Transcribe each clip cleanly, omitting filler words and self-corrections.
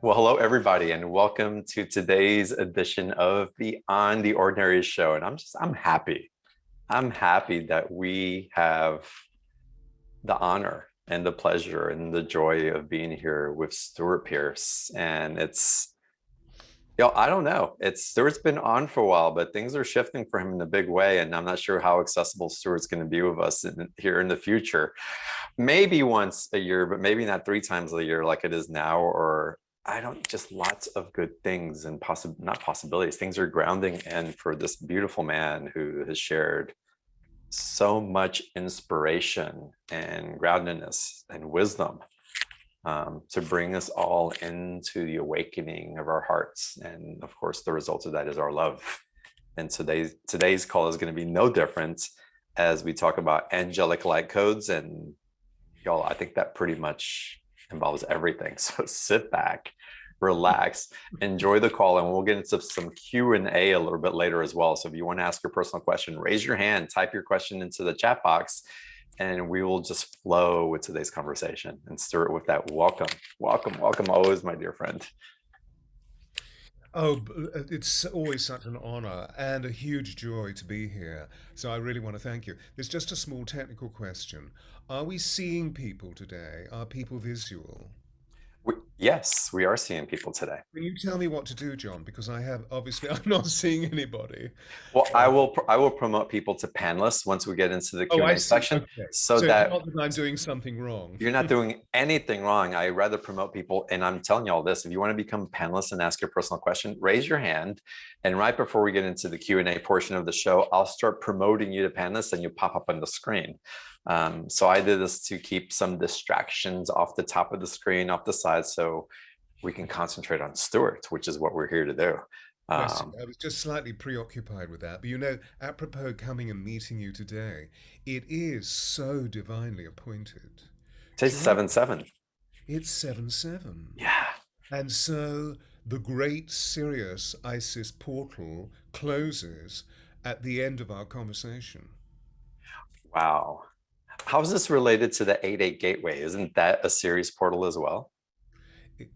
Well, hello everybody, and welcome to today's edition of the On the Ordinary show. And I'm happy. I'm happy that we have the honor and the pleasure and the joy of being here with Stewart Pearce. And I don't know. Stewart's been on for a while, but things are shifting for him in a big way. And I'm not sure how accessible Stewart's going to be with us here in the future. Maybe once a year, but maybe not three times a year like it is now, or I don't just lots of good things and not possibilities. Things are grounding in for this beautiful man who has shared so much inspiration and groundedness and wisdom to bring us all into the awakening of our hearts. And of course, the result of that is our love. And today's call is going to be no different as we talk about angelic light codes. And y'all, I think that pretty much involves everything. So sit back, relax, enjoy the call, and we'll get into some Q&A a little bit later as well. So if you want to ask your personal question, raise your hand, type your question into the chat box, and we will just flow with today's conversation. And Stewart, with that, welcome, welcome, welcome always, my dear friend. Oh, it's always such an honor and a huge joy to be here. So I really want to thank you. There's just a small technical question. Are we seeing people today? Are people visual? Yes, we are seeing people today. Can you tell me what to do, John? Because obviously, I'm not seeing anybody. Well, I Uh, will I will promote people to panelists once we get into the oh, I Q&A see. section, Okay. so So it's that not that I'm doing something wrong. you're not doing anything wrong. I rather promote people. And I'm telling you all this, if you want to become panelists and ask your personal question, raise your hand. And right before we get into the Q&A portion of the show, I'll start promoting you to panelists and you pop up on the screen. So I did this to keep some distractions off the top of the screen, off the side, so we can concentrate on Stewart, which is what we're here to do. Bless you. Um, I was just slightly preoccupied with that. But apropos coming and meeting you today, it is so divinely appointed. Today's Do you know 7-7. it's 7/7? Yeah. And so the great Sirius Isis portal closes at the end of our conversation. Wow. How's this related to the 8-8 gateway? Isn't that a series portal as well?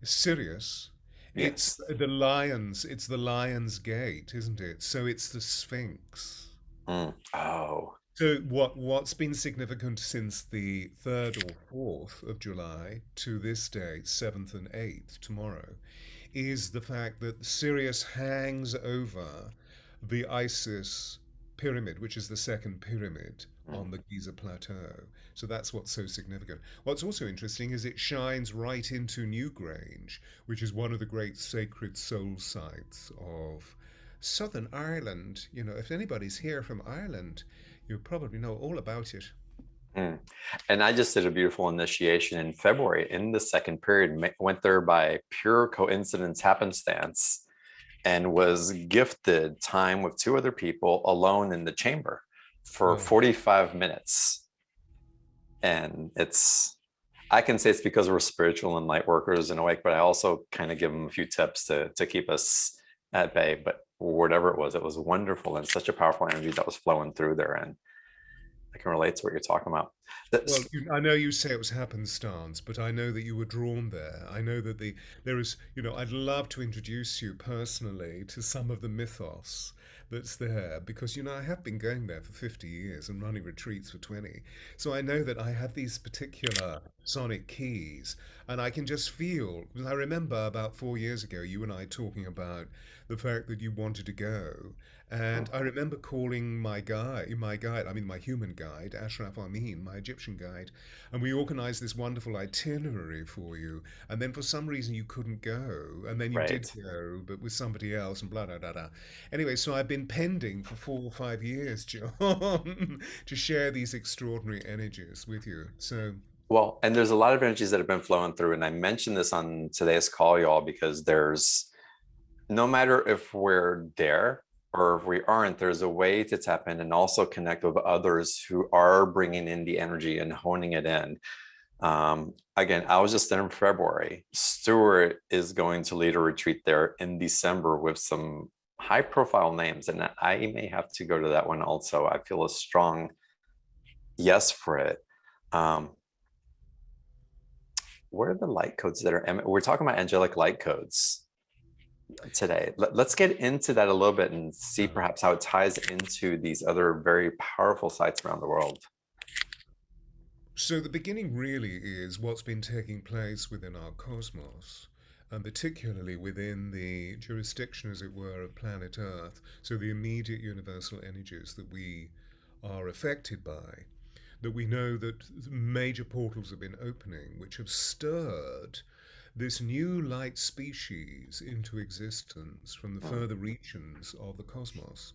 Sirius, Yes. it's the lion's gate, isn't it? So it's the Sphinx. Oh, So what's been significant since the 3rd or 4th of July to this date, 7th and 8th, tomorrow, is the fact that Sirius hangs over the Isis pyramid, which is the second pyramid mm, on the Giza Plateau. So that's what's so significant. What's also interesting is it shines right into Newgrange, which is one of the great sacred soul sites of Southern Ireland. You know, if anybody's here from Ireland, you probably know all about it. mm. And I just did a beautiful initiation in February in the second period, went there by pure coincidence, happenstance, and was gifted time with two other people alone in the chamber for Oh, 45 minutes. And I can say it's because we're spiritual and light workers and awake, but I also kind of give them a few tips to keep us at bay. But whatever it was wonderful and such a powerful energy that was flowing through there. And I can relate to what you're talking about. well, I know you say it was happenstance, but I know that you were drawn there. I know that there is, I'd love to introduce you personally to some of the mythos that's there because, I have been going there for 50 years and running retreats for 20. So I know that I have these particular sonic keys and I can just feel, because I remember about 4 years ago, you and I talking about the fact that you wanted to go. And I remember calling my human guide, Ashraf Amin, my Egyptian guide, and we organized this wonderful itinerary for you. And then for some reason you couldn't go, and then you did Right. go, but with somebody else, and blah, blah, blah, blah. Anyway, so I've been pending for 4 or 5 years, John, to share these extraordinary energies with you. So, Well, and there's a lot of energies that have been flowing through. And I mentioned this on today's call, y'all, because there's no matter if we're there or if we aren't, there's a way to tap in and also connect with others who are bringing in the energy and honing it in. Again, I was just there in February. Stewart is going to lead a retreat there in December with some high profile names, and I may have to go to that one also. I feel a strong yes for it. Um, what are the light codes that are we're talking about angelic light codes today. Let's get into that a little bit and see Yeah. perhaps how it ties into these other very powerful sites around the world. So the beginning really is what's been taking place within our cosmos, and particularly within the jurisdiction, as it were, of planet Earth. So the immediate universal energies that we are affected by, that we know that major portals have been opening, which have stirred this new light species into existence from the Mm, further regions of the cosmos,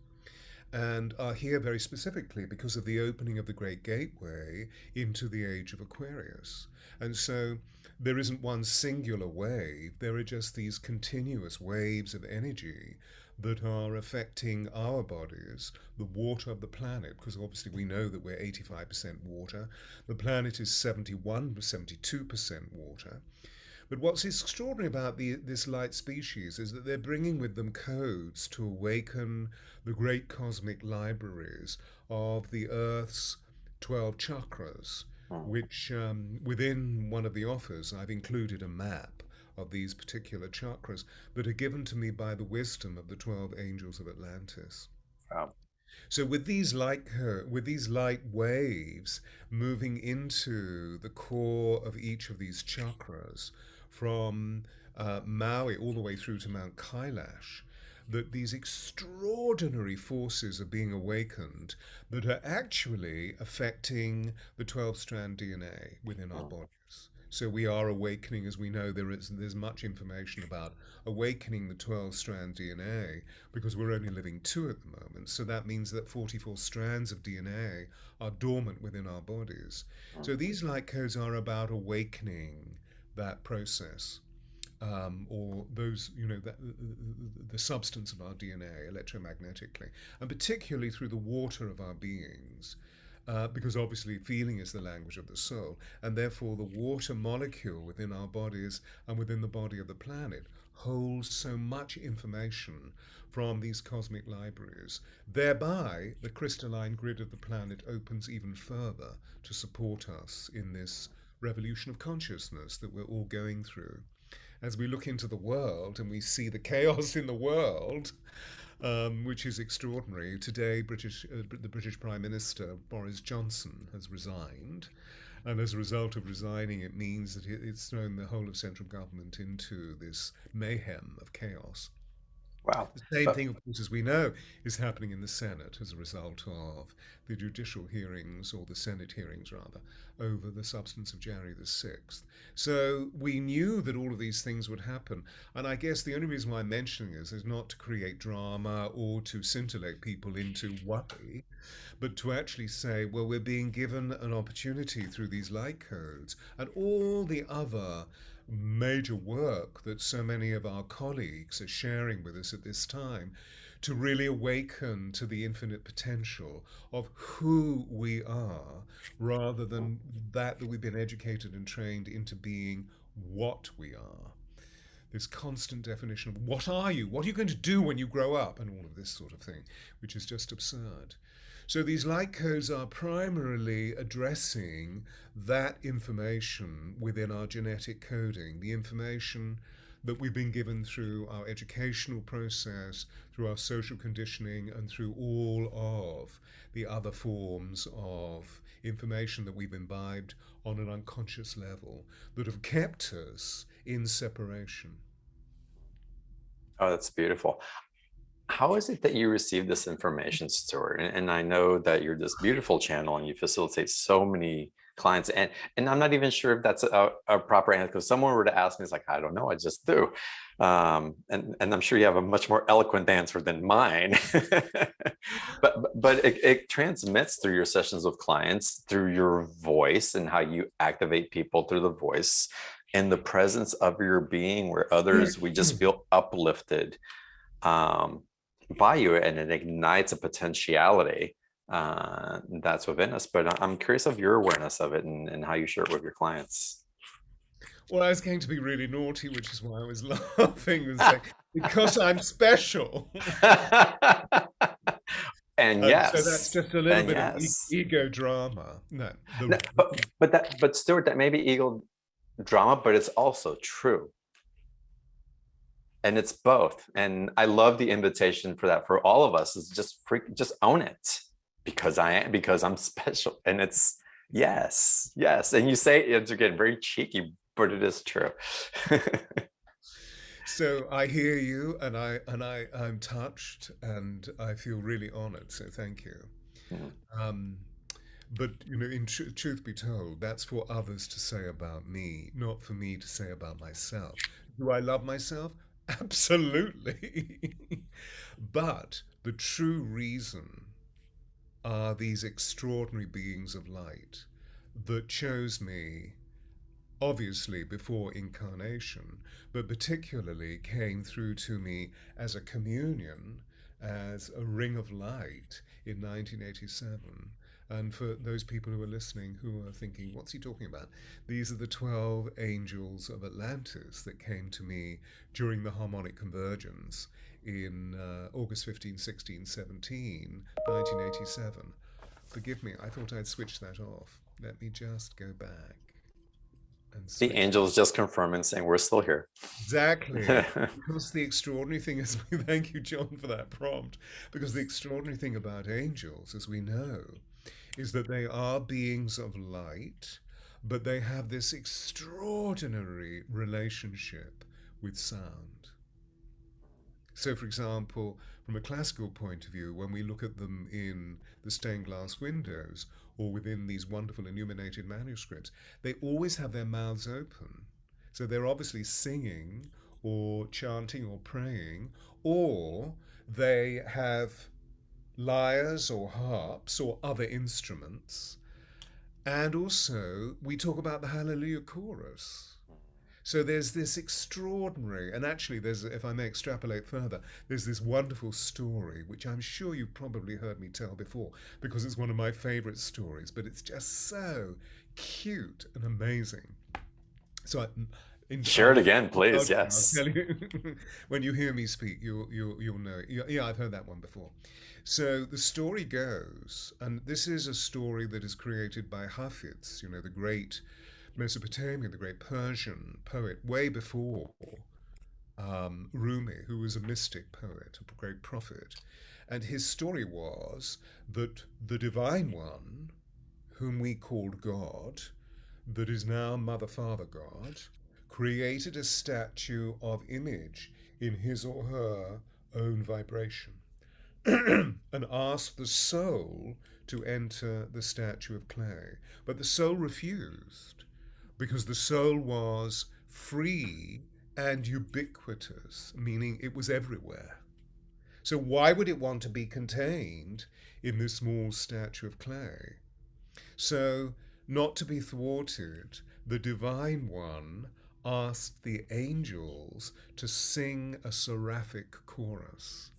and are here very specifically because of the opening of the Great Gateway into the age of Aquarius. And so there isn't one singular wave, there are just these continuous waves of energy that are affecting our bodies, the water of the planet, because obviously we know that we're 85% water, the planet is 71, 72% water. But what's extraordinary about this light species is that they're bringing with them codes to awaken the great cosmic libraries of the Earth's 12 chakras, mm. which within one of the offers, I've included a map of these particular chakras that are given to me by the wisdom of the 12 angels of Atlantis. Wow. So with these light waves moving into the core of each of these chakras, from Maui all the way through to Mount Kailash, that these extraordinary forces are being awakened that are actually affecting the 12-strand DNA within our Mm, bodies. So we are awakening, as we know, there's much information about awakening the 12-strand DNA because we're only living two at the moment. So that means that 44 strands of DNA are dormant within our bodies. mm, So these light codes are about awakening that process, or those, the substance of our DNA electromagnetically, and particularly through the water of our beings. Because obviously feeling is the language of the soul, and therefore the water molecule within our bodies and within the body of the planet holds so much information from these cosmic libraries. Thereby, the crystalline grid of the planet opens even further to support us in this revolution of consciousness that we're all going through. As we look into the world and we see the chaos in the world, which is extraordinary. Today, the British Prime Minister Boris Johnson has resigned, and as a result of resigning, it means that it's thrown the whole of central government into this mayhem of chaos. wow. The same But thing, of course, as we know, is happening in the Senate as a result of the judicial hearings, or the Senate hearings rather, over the substance of January the 6th. So we knew that all of these things would happen. And I guess the only reason why I'm mentioning this is not to create drama or to scintillate people into worry, but to actually say, well, we're being given an opportunity through these light codes and all the other major work that so many of our colleagues are sharing with us at this time, to really awaken to the infinite potential of who we are, rather than that we've been educated and trained into being what we are. This constant definition of what are you? What are you going to do when you grow up? And all of this sort of thing, which is just absurd. So these light codes are primarily addressing that information within our genetic coding, the information that we've been given through our educational process, through our social conditioning, and through all of the other forms of information that we've imbibed on an unconscious level that have kept us in separation. oh, that's beautiful. How is it that you receive this information, Stuart? And I know that you're this beautiful channel and you facilitate so many clients. And I'm not even sure if that's a proper answer, because someone were to ask me, it's like, I don't know, I just do. And I'm sure you have a much more eloquent answer than mine. But it transmits through your sessions with clients, through your voice and how you activate people through the voice, in the presence of your being, where others, we just feel uplifted um, by you, and it ignites a potentiality that's within us. But I'm curious of your awareness of it, and how you share it with your clients. Well, I was going to be really naughty, which is why I was laughing and saying, because I'm special. And And so that's yes, just a little and bit of yes. ego drama. No, No, but Stuart, that may be ego. drama, but it's also true. And it's both. And I love the invitation for that for all of us is just own it because I'm special. And it's yes, yes. And you say it's again very cheeky, but it is true. So I hear you, and I'm touched, and I feel really honored. So thank you. Um, but in truth be told, that's for others to say about me, not for me to say about myself. Do I love myself? Absolutely. But the true reason are these extraordinary beings of light that chose me, obviously before incarnation, but particularly came through to me as a communion, as a ring of light in 1987. And for those people who are listening who are thinking, what's he talking about? These are the 12 angels of Atlantis that came to me during the harmonic convergence in August 15, 16, 17, 1987. Forgive me, I thought I'd switch that off. Let me just go back and The switch. angels just confirming saying we're still here. Exactly. Because the extraordinary thing is, thank you, John, for that prompt. Because the extraordinary thing about angels, as we know, is that they are beings of light, but they have this extraordinary relationship with sound. So, for example, from a classical point of view, when we look at them in the stained glass windows or within these wonderful illuminated manuscripts, they always have their mouths open. So they're obviously singing or chanting or praying, or they have lyres or harps or other instruments. And also, we talk about the Hallelujah Chorus. So there's this extraordinary, and actually, if I may extrapolate further, there's this wonderful story, which I'm sure you've probably heard me tell before, because it's one of my favorite stories, but it's just so cute and amazing. So Share it again, please. okay, I'll Yes. tell you when you hear me speak, you'll know. Yeah, yeah, I've heard that one before. So the story goes, and this is a story that is created by Hafiz, the great Mesopotamian, the great Persian poet, way before Rumi, who was a mystic poet, a great prophet. And his story was that the Divine One, whom we called God, that is now Mother Father God, created a statue of image in his or her own vibration and asked the soul to enter the statue of clay. But the soul refused because the soul was free and ubiquitous, meaning it was everywhere. So, why would it want to be contained in this small statue of clay? So, not to be thwarted, the Divine One asked the angels to sing a seraphic chorus.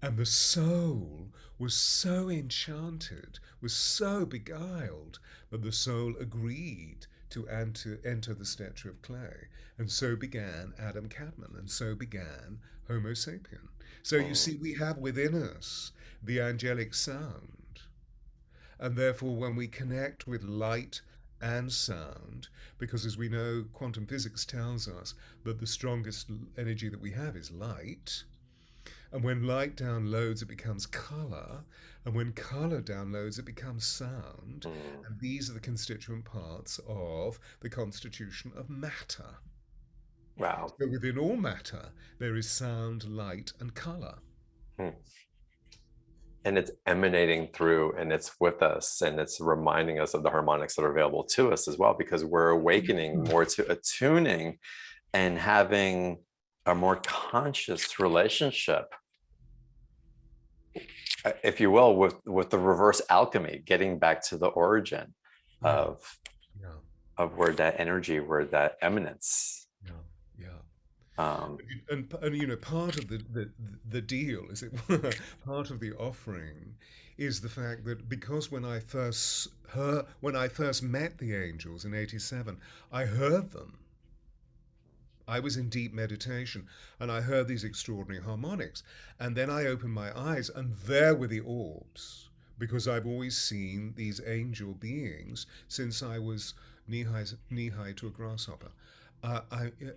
And the soul was so enchanted, was so beguiled, that the soul agreed to enter the statue of clay. And so began Adam Kadmon, and so began Homo sapien. So you see, we have within us the angelic sound. And therefore, when we connect with light and sound, because as we know, quantum physics tells us that the strongest energy that we have is light. And when light downloads, it becomes color. And when color downloads, it becomes sound. And these are the constituent parts of the constitution of matter. Wow. So within all matter, there is sound, light, and color. Hmm. And it's emanating through and it's with us and it's reminding us of the harmonics that are available to us as well because we're awakening more to attuning and having a more conscious relationship, if you will, with the reverse alchemy, getting back to the origin Yeah, of yeah, where that energy, where that eminence. yeah, yeah. um And part of the deal, as it were, part of the offering, is the fact that because when I first met the angels in '87, I heard them. I was in deep meditation and I heard these extraordinary harmonics. And then I opened my eyes and there were the orbs. Because I've always seen these angel beings since I was knee high to a grasshopper.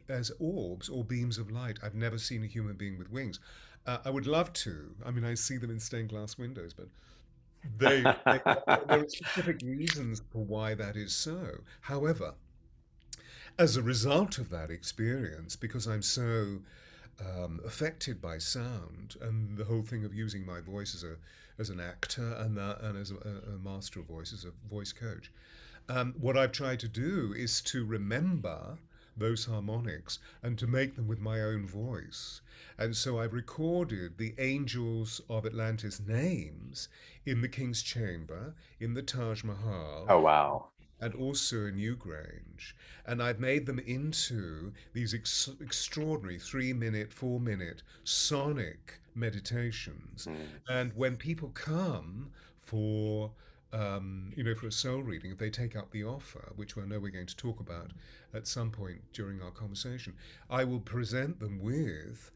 As orbs or beams of light. I've never seen a human being with wings. I would love to. I mean, I see them in stained glass windows, but there are specific reasons for why that is so. However, as a result of that experience, because I'm so affected by sound and the whole thing of using my voice as an actor and as a master of voice, as a voice coach, what I've tried to do is to remember those harmonics and to make them with my own voice. And so I've recorded the angels of Atlantis names in the King's Chamber, in the Taj Mahal, Oh, wow. and also in Newgrange. And I've made them into these extraordinary 3 minute, 4 minute sonic meditations. Mm, And when people come for for a soul reading, if they take up the offer, which I know we're going to talk about at some point during our conversation, I will present them with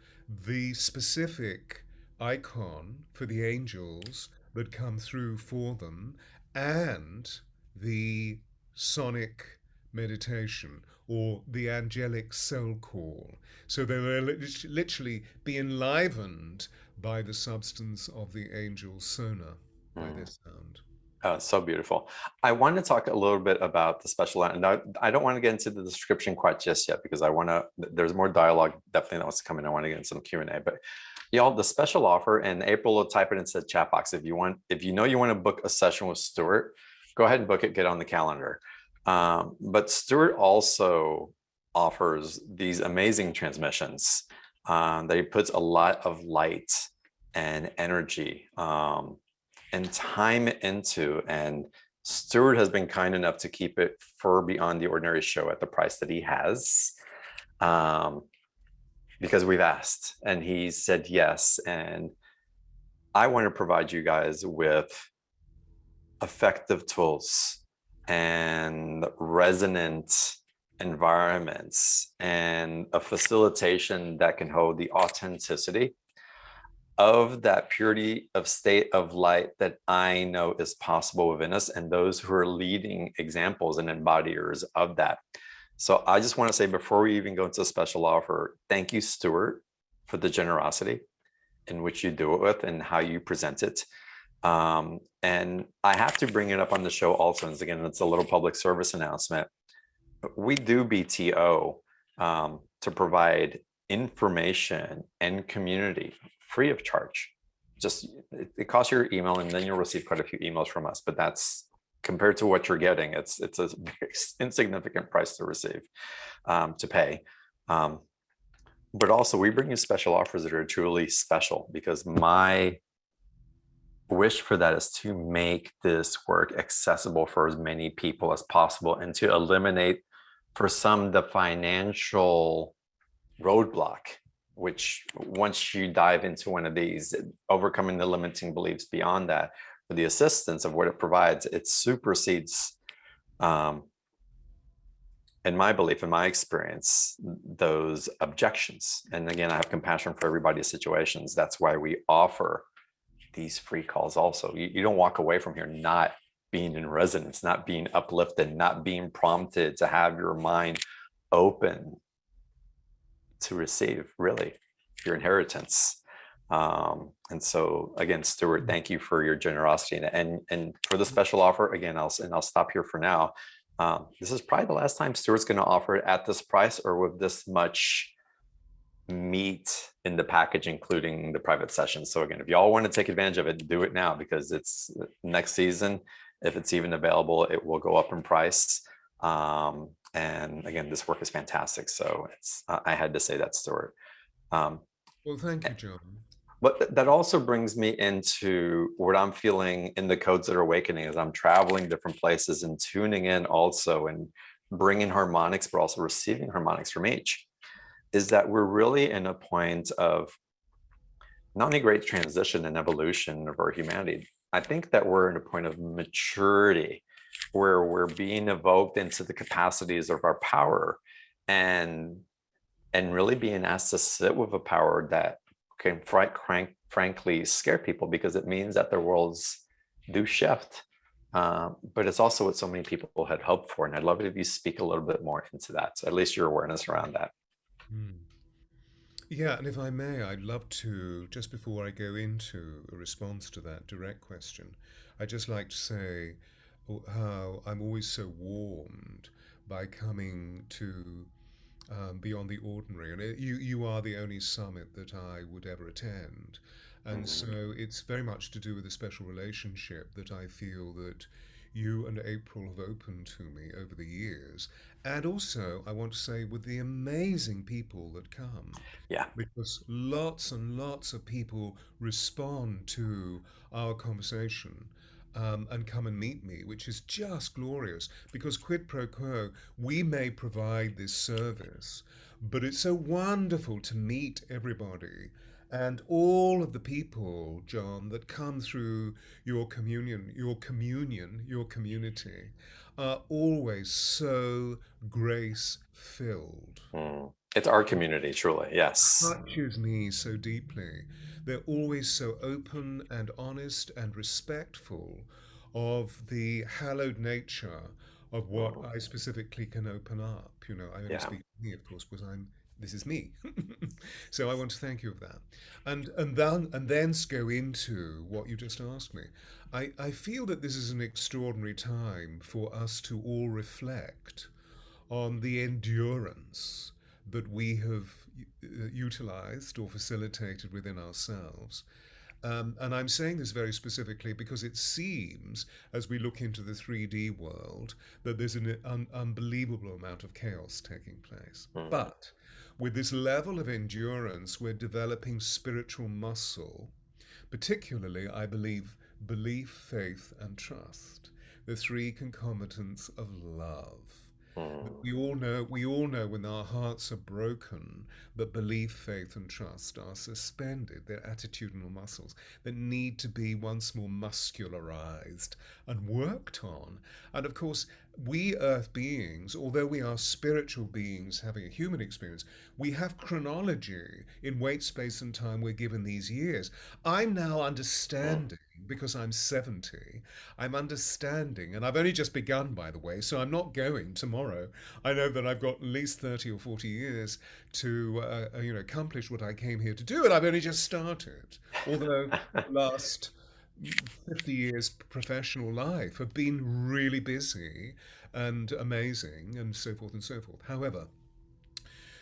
the specific icon for the angels that come through for them and the sonic meditation or the angelic soul call. So they will literally be enlivened by the substance of the angel's sonar, by their mm. sound. Oh, so beautiful. I want to talk a little bit about the special. And I don't want to get into the description quite just yet because I want to. There's more dialogue definitely that wants to come in. I want to get into some Q&A. But y'all, the special offer, and April will type it into the chat box if you want. If you know you want to book a session with Stewart, go ahead and book it. Get on the calendar. But Stewart also offers these amazing transmissions. That he puts a lot of light and energy. And time into, and Stewart has been kind enough to keep it for Beyond the Ordinary show at the price that he has, because we've asked and he said yes. And I want to provide you guys with effective tools and resonant environments and a facilitation that can hold the authenticity of that purity of state of light that I know is possible within us, and those who are leading examples and embodiers of that. So I just want to say, before we even go into a special offer, thank you, Stewart, for the generosity in which you do it with and how you present it. And I have to bring it up on the show also, and again, it's a little public service announcement. We do BTO to provide information and community free of charge. Just it costs your email, and then you'll receive quite a few emails from us. But that's compared to what you're getting, it's a very insignificant price to receive, to pay. But also, we bring you special offers that are truly special, because my wish for that is to make this work accessible for as many people as possible, and to eliminate for some the financial roadblock, which once you dive into one of these, overcoming the limiting beliefs beyond that, for the assistance of what it provides, it supersedes, in my belief, in my experience, those objections. And again, I have compassion for everybody's situations. That's why we offer these free calls also. You don't walk away from here not being in resonance, not being uplifted, not being prompted to have your mind open to receive really your inheritance. And so again, Stewart, thank you for your generosity, and for the special offer again. I'll stop here for now. This is probably the last time Stewart's going to offer it at this price or with this much meat in the package, including the private session. So again, if y'all want to take advantage of it, do it now, because it's next season. If it's even available, it will go up in price. And again, this work is fantastic. So I had to say that, Stewart. Well, thank you, John. But that also brings me into what I'm feeling in the codes that are awakening as I'm traveling different places and tuning in also, and bringing harmonics, but also receiving harmonics from each, is that we're really in a point of not only great transition and evolution of our humanity. I think that we're in a point of maturity where we're being evoked into the capacities of our power, and really being asked to sit with a power that can frankly scare people, because it means that their worlds do shift. But it's also what so many people had hoped for. And I'd love it if you speak a little bit more into that. So at least your awareness around that. Hmm. Yeah, and if I may, I'd love to, just before I go into a response to that direct question, I'd just like to say how I'm always so warmed by coming to Beyond the Ordinary. And you are the only summit that I would ever attend. And Mhm. so it's very much to do with a special relationship that I feel that you and April have opened to me over the years. And also, I want to say, with the amazing people that come, Yeah. because lots and lots of people respond to our conversation and come and meet me, which is just glorious. Because quid pro quo, we may provide this service, but it's so wonderful to meet everybody. And all of the people, John, that come through your community, are always so grace filled. Mm. It's our community, truly. Yes. Touches me so deeply. They're always so open and honest and respectful of the hallowed nature of what Mm. I specifically can open up. You know, I only Yeah. speak for me, of course, because this is me. So I want to thank you of that. And then go into what you just asked me. I feel that this is an extraordinary time for us to all reflect on the endurance that we have utilized or facilitated within ourselves. And I'm saying this very specifically because it seems, as we look into the 3D world, that there's an unbelievable amount of chaos taking place. Mm. But with this level of endurance, we're developing spiritual muscle, particularly, I believe, belief, faith, and trust, the three concomitants of love. Mm. We all know when our hearts are broken that belief, faith, and trust are suspended. They're attitudinal muscles that need to be once more muscularized and worked on. And of course, we earth beings, although we are spiritual beings having a human experience, we have chronology in weight, space, and time we're given these years. I'm now Mm. understanding, because I'm 70, I'm understanding, and I've only just begun, by the way, so I'm not going tomorrow. I know that I've got at least 30 or 40 years to accomplish what I came here to do, and I've only just started. Although the last 50 years professional life have been really busy and amazing and so forth and so forth. However,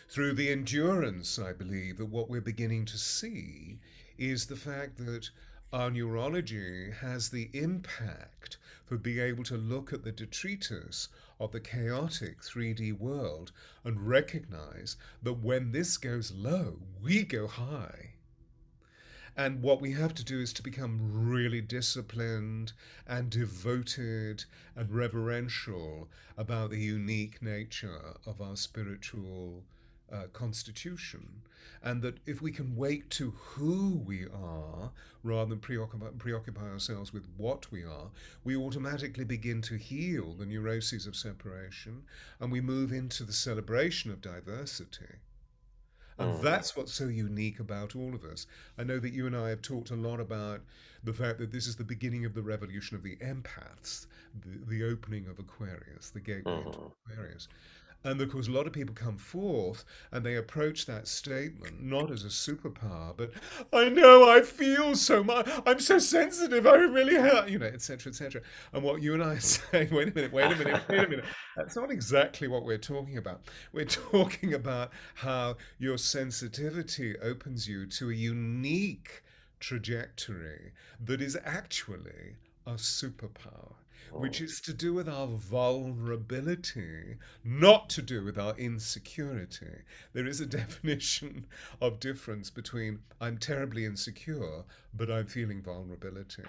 through the endurance, I believe that what we're beginning to see is the fact that our neurology has the impact for being able to look at the detritus of the chaotic 3D world and recognize that when this goes low, we go high. And what we have to do is to become really disciplined and devoted and reverential about the unique nature of our spiritual constitution. And that if we can wake to who we are rather than preoccupy ourselves with what we are, we automatically begin to heal the neuroses of separation and we move into the celebration of diversity. And Mm. that's what's so unique about all of us. I know that you and I have talked a lot about the fact that this is the beginning of the revolution of the empaths, the opening of Aquarius, the gateway into Mm. Aquarius. And of course, a lot of people come forth and they approach that statement not as a superpower, but I know I feel so much. I'm so sensitive. I really have, etc., etc. And what you and I are saying, wait a minute, wait a minute, wait a minute. That's not exactly what we're talking about. We're talking about how your sensitivity opens you to a unique trajectory that is actually a superpower, which Mm. is to do with our vulnerability, not to do with our insecurity. There is a definition of difference between I'm terribly insecure, but I'm feeling vulnerability.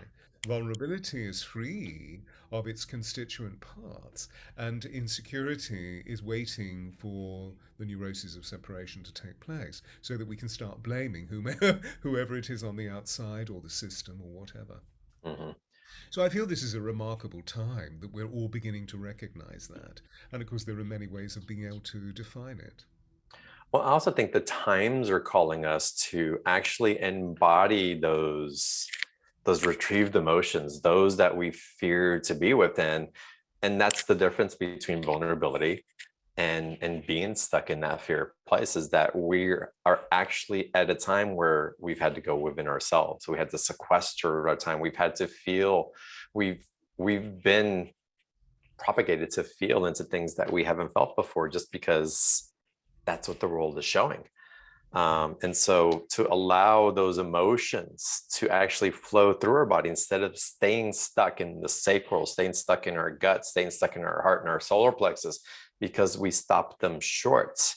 Vulnerability is free of its constituent parts, and insecurity is waiting for the neuroses of separation to take place so that we can start blaming whoever it is on the outside or the system or whatever. Mhm. So I feel this is a remarkable time that we're all beginning to recognize that. And of course, there are many ways of being able to define it. Well, I also think the times are calling us to actually embody those those retrieved emotions, those that we fear to be within. And that's the difference between vulnerability and being stuck in that fear place, is that we are actually at a time where we've had to go within ourselves. We had to sequester our time. We've had to feel. We've been propagated to feel into things that we haven't felt before, just because that's what the world is showing. And so to allow those emotions to actually flow through our body, instead of staying stuck in the sacral, staying stuck in our gut, staying stuck in our heart and our solar plexus, because we stopped them short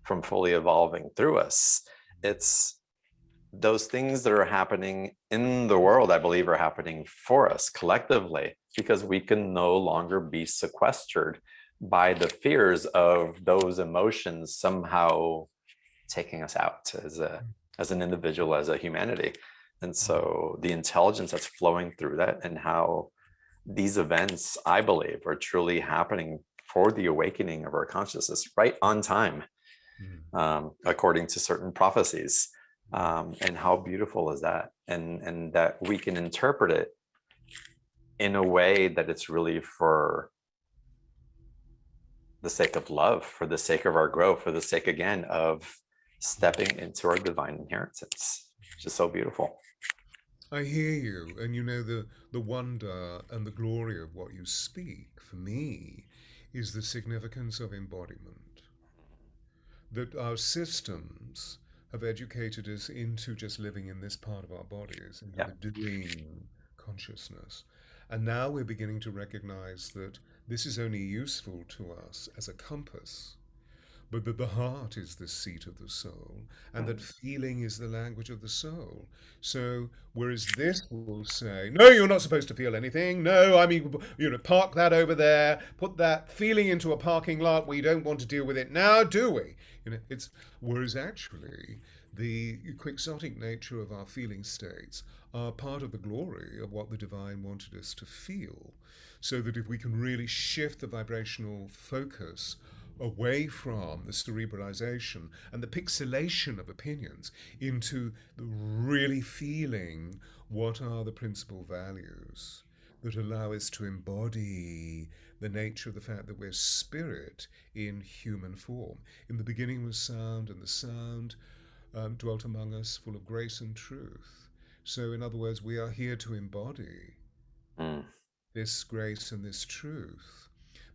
from fully evolving through us. It's those things that are happening in the world, I believe, are happening for us collectively, because we can no longer be sequestered by the fears of those emotions somehow taking us out as an individual, as a humanity. And so the intelligence that's flowing through that, and how these events, I believe, are truly happening for the awakening of our consciousness right on time, according to certain prophecies. And how beautiful is that? And that we can interpret it in a way that it's really for the sake of love, for the sake of our growth, for the sake, again, of stepping into our divine inheritance, which is so beautiful. I hear you, and you know the wonder and the glory of what you speak for me is the significance of embodiment. That our systems have educated us into just living in this part of our bodies, into Yeah. the doing consciousness. And now we're beginning to recognize that this is only useful to us as a compass, but that the heart is the seat of the soul, and that Mm. feeling is the language of the soul. So, whereas this will say, no, you're not supposed to feel anything. No, I mean, park that over there, put that feeling into a parking lot. We don't want to deal with it now, do we? It's whereas actually the quixotic nature of our feeling states are part of the glory of what the divine wanted us to feel. So that if we can really shift the vibrational focus away from the cerebralization and the pixelation of opinions into the really feeling what are the principal values that allow us to embody the nature of the fact that we're spirit in human form. In the beginning was sound, and the sound dwelt among us, full of grace and truth. So, in other words, we are here to embody Mm. this grace and this truth.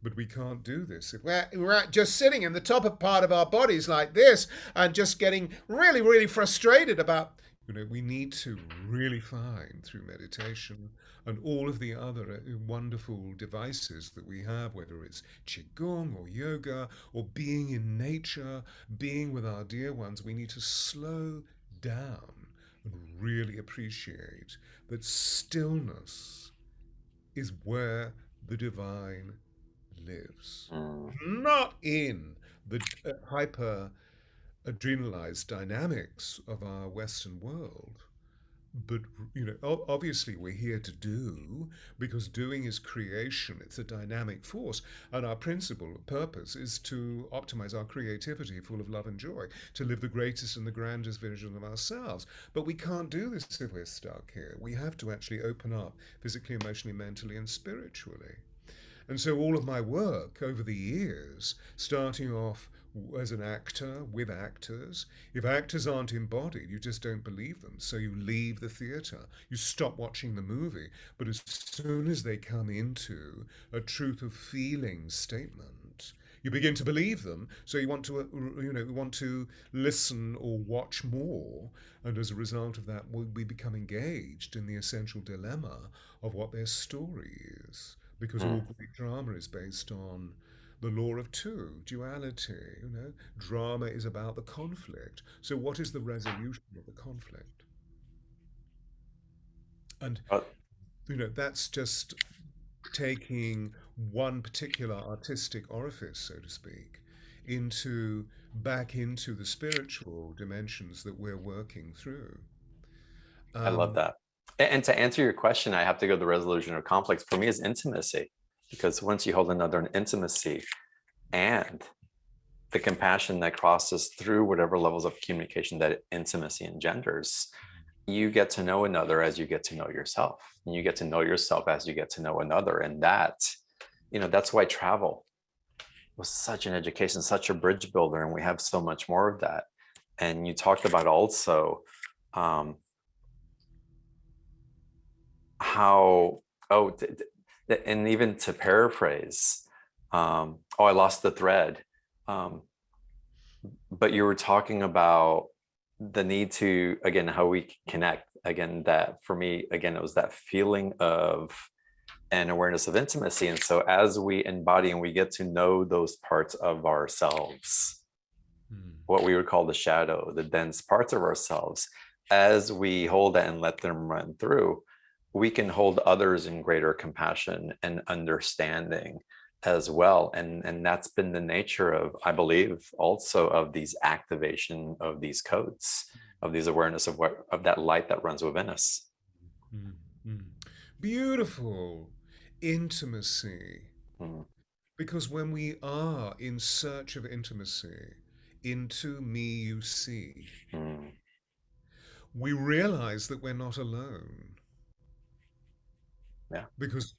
But we can't do this if we're just sitting in the top of part of our bodies like this and just getting really, really frustrated about. We need to really find through meditation and all of the other wonderful devices that we have, whether it's Qigong or yoga or being in nature, being with our dear ones, we need to slow down and really appreciate that stillness is where the divine lives. Mm. Not in the hyper adrenalized dynamics of our Western world, but obviously we're here to do, because doing is creation. It's a dynamic force, and our principal purpose is to optimize our creativity full of love and joy, to live the greatest and the grandest version of ourselves. But we can't do this if we're stuck here. We have to actually open up physically, emotionally, mentally, and spiritually. And so all of my work over the years, starting off as an actor with actors, if actors aren't embodied, you just don't believe them. So you leave the theatre, you stop watching the movie. But as soon as they come into a truth of feeling statement, you begin to believe them. So you want to, want to listen or watch more. And as a result of that, we become engaged in the essential dilemma of what their story is, because all Mm. great drama is based on the law of two, duality. Drama is about the conflict. So what is the resolution of the conflict? And Uh, that's just taking one particular artistic orifice, so to speak, into back into the spiritual dimensions that we're working through. I love um, that. And to answer your question, I have to go to the resolution of conflicts. For me, is intimacy, because once you hold another in intimacy, and the compassion that crosses through whatever levels of communication that intimacy engenders, you get to know another as you get to know yourself. And you get to know yourself as you get to know another. And that, that's why travel was such an education, such a bridge builder. And we have so much more of that. And you talked about also um, how, oh, and even to paraphrase, oh, I lost the thread. Um, but you were talking about the need to, again, how we connect. Again, that for me, again, it was that feeling of an awareness of intimacy. And so as we embody and we get to know those parts of ourselves, Mm. what we would call the shadow, the dense parts of ourselves, as we hold that and let them run through, we can hold others in greater compassion and understanding as well. And that's been the nature of, I believe, also of these activation of these codes, of these awareness of what of that light that runs within us. Mm. Mm. Beautiful intimacy. Mm, Because when we are in search of intimacy, into me you see, mm, we realize that we're not alone. yeah, Because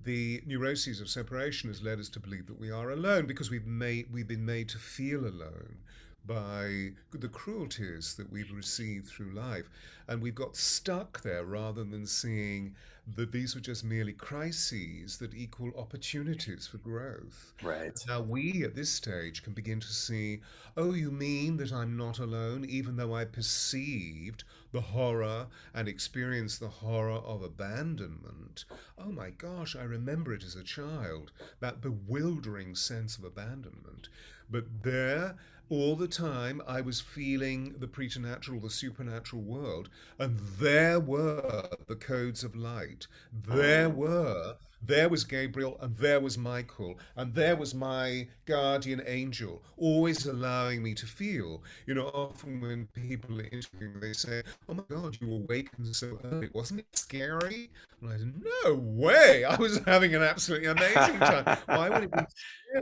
the neuroses of separation has led us to believe that we are alone because we've been made to feel alone by the cruelties that we've received through life, and we've got stuck there rather than seeing that these were just merely crises that equal opportunities for growth. right. Now we at this stage can begin to see, oh, you mean that I'm not alone, even though I perceived the horror and experienced the horror of abandonment. Oh my gosh, I remember it as a child, that bewildering sense of abandonment. But there, all the time, I was feeling the preternatural, the supernatural world, and there were the codes of light. Mm, There was Gabriel, and there was Michael, and there was my guardian angel, always allowing me to feel. You know, often when people are interviewing, they say, "Oh my God, you awakened so early. Wasn't it scary?" And I said, "No way! I was having an absolutely amazing time. Why would it be?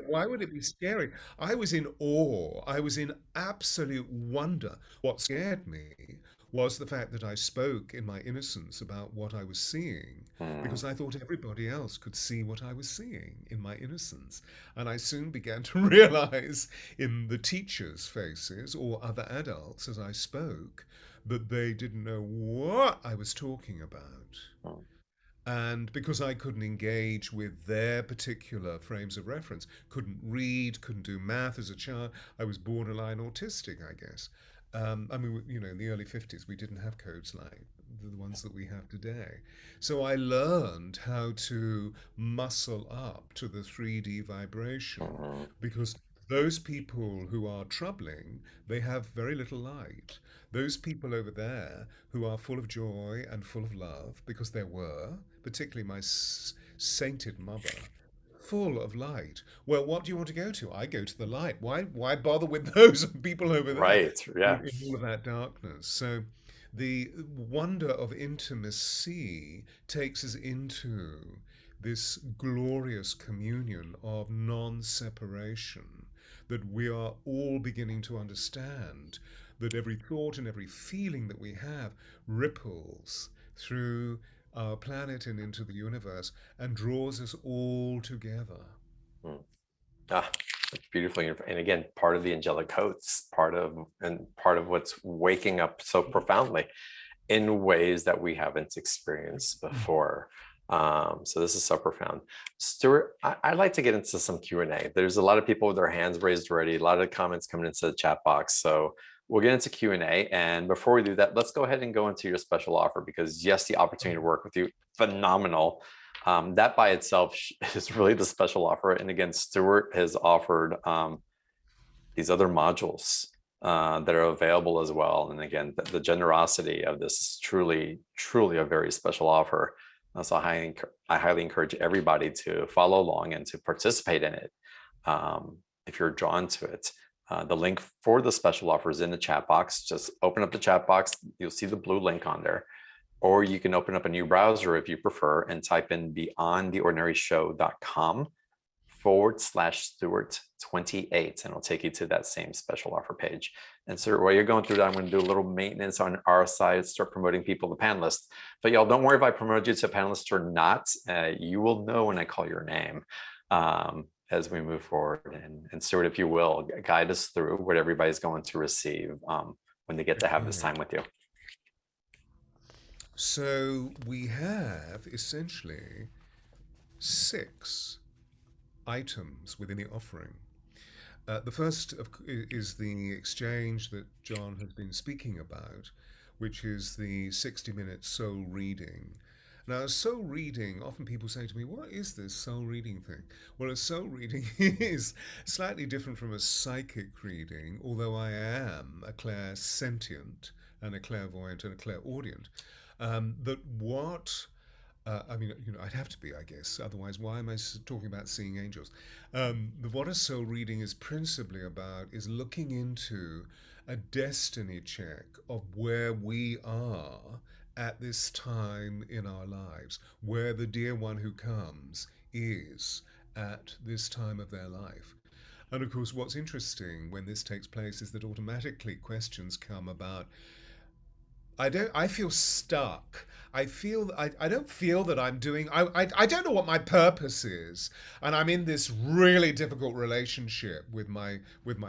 Why would it be scary? I was in awe. I was in absolute wonder. What scared me was the fact that I spoke in my innocence about what I was seeing, mm, because I thought everybody else could see what I was seeing in my innocence. And I soon began to realize in the teachers' faces or other adults as I spoke that they didn't know what I was talking about. mm, And because I couldn't engage with their particular frames of reference, couldn't read, couldn't do math as a child, I was borderline autistic, I guess. I mean, you know, in the early 50s, we didn't have codes like the ones that we have today. So I learned how to muscle up to the 3D vibration mm, because those people who are troubling, they have very little light. Those people over there who are full of joy and full of love, because there were, particularly my sainted mother, full of light. Well, what do you want to go to? I go to the light. Why bother with those people over there right. Yeah. in all of that darkness? So the wonder of intimacy takes us into this glorious communion of non-separation that we are all beginning to understand, that every thought and every feeling that we have ripples through our planet and into the universe and draws us all together. Mm. Ah, beautifully. And again, part of the angelic codes, part of what's waking up so profoundly in ways that we haven't experienced before. So this is so profound. Stewart, I'd like to get into some Q&A. There's a lot of people with their hands raised already, a lot of comments coming into the chat box. So we'll get into Q&A. And before we do that, let's go ahead and go into your special offer, because yes, the opportunity to work with you, phenomenal. That by itself is really the special offer. And again, Stewart has offered these other modules that are available as well. And again, the generosity of this is truly, truly a very special offer. So I highly encourage everybody to follow along and to participate in it if you're drawn to it. The link for the special offer is in the chat box. Just open up the chat box. You'll see the blue link on there. Or you can open up a new browser if you prefer and type in beyondtheordinaryshow.com BTO28, and it'll take you to that same special offer page. And so while you're going through that, I'm going to do a little maintenance on our side, start promoting people to panelists. But y'all, don't worry if I promote you to a panelist or not. You will know when I call your name as we move forward. And Stewart, if you will, guide us through what everybody's going to receive when they get to have this Okay. time with you. So we have essentially 6 items within the offering. The first is the exchange that John has been speaking about, which is the 60-minute soul reading. Now, soul reading, often people say to me, what is this soul reading thing? Well, a soul reading is slightly different from a psychic reading, although I am a clairsentient and a clairvoyant and a clairaudient. That what I mean, I'd have to be, I guess. Otherwise, why am I talking about seeing angels? What a soul reading is principally about is looking into a destiny check of where we are at this time in our lives, where the dear one who comes is at this time of their life. And of course, what's interesting when this takes place is that automatically questions come about I feel stuck. I don't feel that I'm doing I don't know what my purpose is. And I'm in this really difficult relationship with my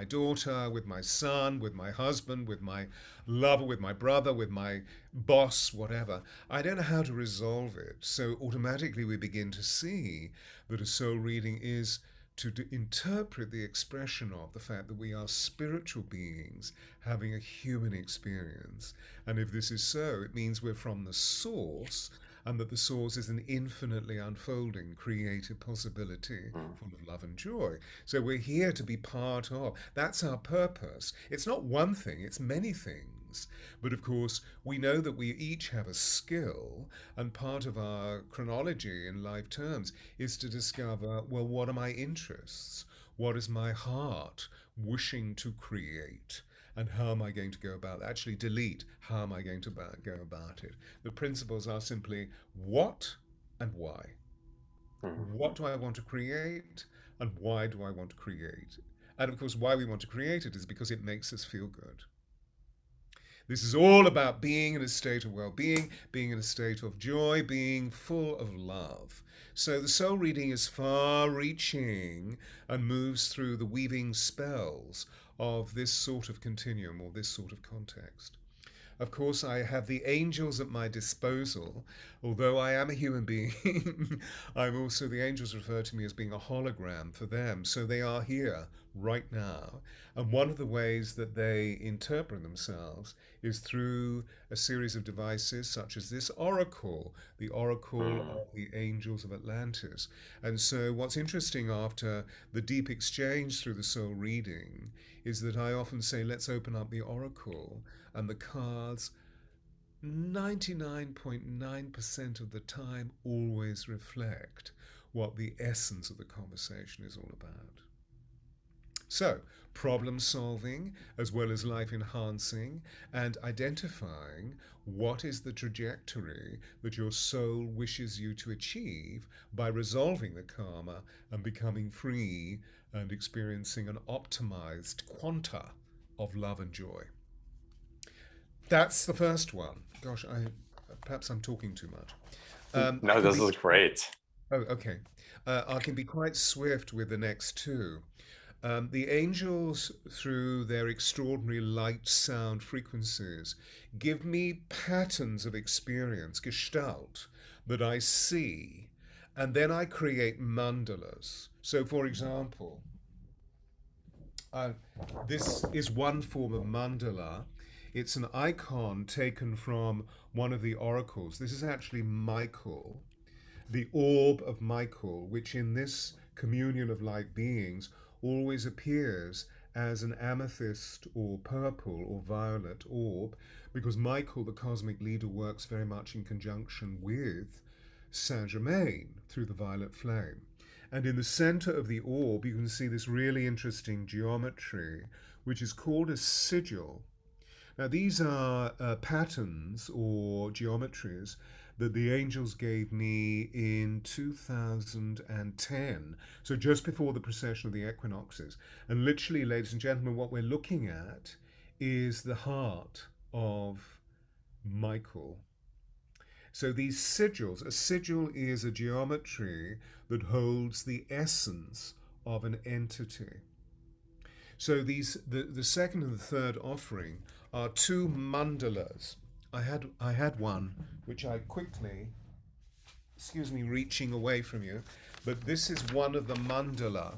daughter, with my son, with my husband, with my lover, with my brother, with my boss, whatever. I don't know how to resolve it. So automatically we begin to see that a soul reading is to interpret the expression of the fact that we are spiritual beings having a human experience. And if this is so, it means we're from the source, and that the source is an infinitely unfolding creative possibility Mm. full of love and joy. So we're here to be part of. That's our purpose. It's not one thing, it's many things. But of course, we know that we each have a skill, and part of our chronology in life terms is to discover, well, what are my interests? What is my heart wishing to create? And how am I going to go about that? Actually, delete. How am I going to go about it? The principles are simply what and why. Mhm. What do I want to create? And why do I want to create? And of course, why we want to create it is because it makes us feel good. This is all about being in a state of well being, being in a state of joy, being full of love. So the soul reading is far reaching and moves through the weaving spells of this sort of continuum or this sort of context. Of course, I have the angels at my disposal. Although I am a human being, I'm also, the angels refer to me as being a hologram for them. So they are here right now. And one of the ways that they interpret themselves is through a series of devices such as this oracle, the oracle Mm. of the angels of Atlantis. And so, what's interesting after the deep exchange through the soul reading is that I often say, let's open up the oracle, and the cards 99.9% of the time always reflect what the essence of the conversation is all about. So, problem solving as well as life enhancing, and identifying what is the trajectory that your soul wishes you to achieve by resolving the karma and becoming free and experiencing an optimized quanta of love and joy. That's the first one. Gosh, I perhaps I'm talking too much. I No, can this be is great. oh okay. I can be quite swift with the next two. The angels, through their extraordinary light sound frequencies, give me patterns of experience, gestalt, that I see, and then I create mandalas. So, for example, uh, this is one form of mandala. It's an icon taken from one of the oracles. This is actually Michael, the orb of Michael, which in this communion of light beings always appears as an amethyst or purple or violet orb, because Michael, the cosmic leader, works very much in conjunction with Saint Germain through the violet flame. And in the center of the orb, you can see this really interesting geometry, which is called a sigil. Now, these are patterns or geometries that the angels gave me in 2010. So just before the precession of the equinoxes. And literally, ladies and gentlemen, what we're looking at is the heart of Michael. So these sigils, a sigil is a geometry that holds the essence of an entity. So the second and the third offering are two mandalas. I had one which I quickly, excuse me, reaching away from you, but this is one of the mandala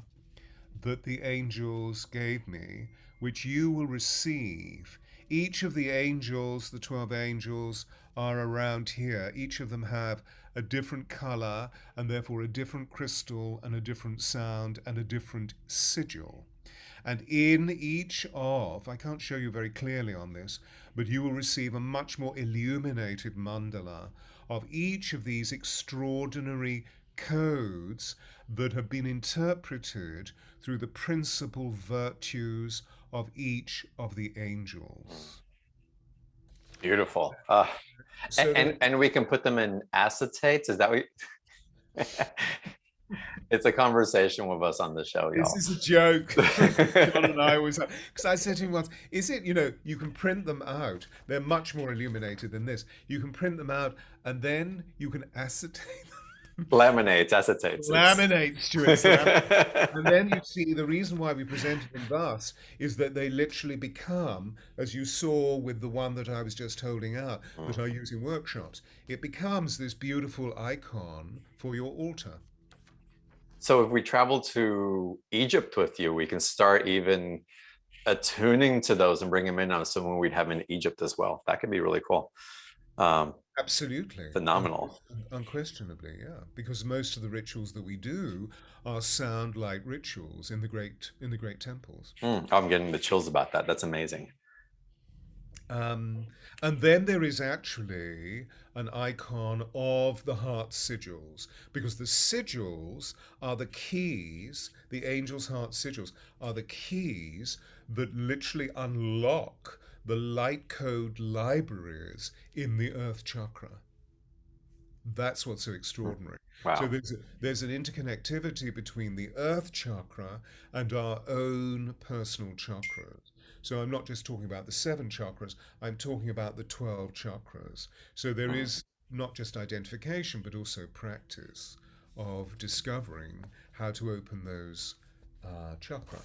that the angels gave me, which you will receive. Each of the angels, the 12 angels, are around here. Each of them have a different color and therefore a different crystal and a different sound and a different sigil. And in each of, I can't show you very clearly on this, but you will receive a much more illuminated mandala of each of these extraordinary codes that have been interpreted through the principal virtues of each of the Mm. angels. Beautiful. So there, And we can put them in acetates. Is that what? It's a conversation with us on the show, this y'all. is a joke. John and I always have, because I said to him once, is it, you can print them out. They're much more illuminated than this. You can print them out and then you can acetate them. Laminates, acetates. It's Laminate, Stewart, it's laminate. And then you see the reason why we presented them thus is that they literally become, as you saw with the one that I was just holding out, that Mm. I use in workshops, it becomes this beautiful icon for your altar. So if we travel to Egypt with you, we can start even attuning to those and bring them in on someone we'd have in Egypt as well. That could be really cool. Um, Absolutely, Phenomenal. unquestionably, yeah. Because most of the rituals that we do are sound like rituals in the great temples. I'm getting the chills about that. That's amazing. Um, and then there is actually an icon of the heart sigils, because the sigils are the keys, the angel's heart sigils are the keys that literally unlock the light code libraries in the earth chakra. That's what's so Mm. extraordinary. So Wow. there's an interconnectivity between the earth chakra and our own personal chakras. So I'm not just talking about the seven chakras, I'm talking about the 12 chakras. So there Mm. is not just identification, but also practice of discovering how to open those chakra,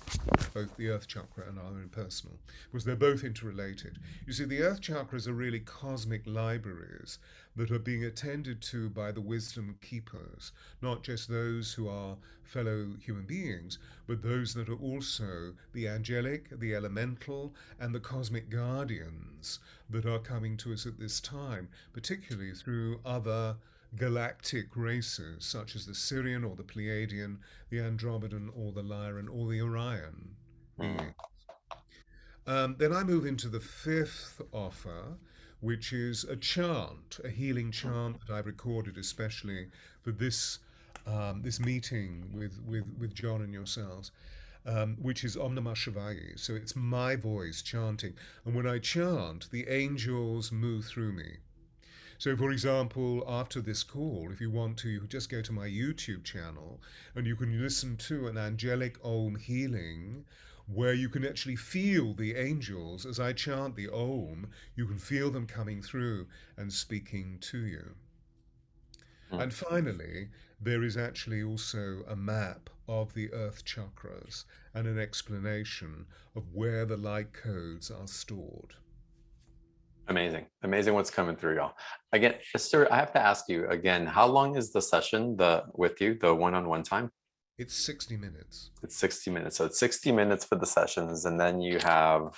both the earth chakra and our own personal, because they're both interrelated. You see, the earth chakras are really cosmic libraries that are being attended to by the wisdom keepers, not just those who are fellow human beings, but those that are also the angelic, the elemental, and the cosmic guardians that are coming to us at this time, particularly through other galactic races such as the Syrian or the Pleiadian, the Andromedan or the Lyran or the Orion being. Mm. Then I move into the fifth offer, which is a chant, a healing Mm. chant that I've recorded especially for this meeting with John and yourselves, which is Om Namah Shivaya. So it's my voice chanting, and when I chant, the angels move through me. So, for example, after this call, if you want to, you could just go to my YouTube channel and you can listen to an angelic Om healing where you can actually feel the angels as I chant the Om. You can feel them coming through and speaking to you. Mm. And finally, there is actually also a map of the earth chakras and an explanation of where the light codes are stored. Amazing. Amazing what's coming through, y'all. Again, Stuart, I have to ask you again, how long is the session with you, the one-on-one time? It's 60 minutes. It's 60 minutes. So it's 60 minutes for the sessions, and then you have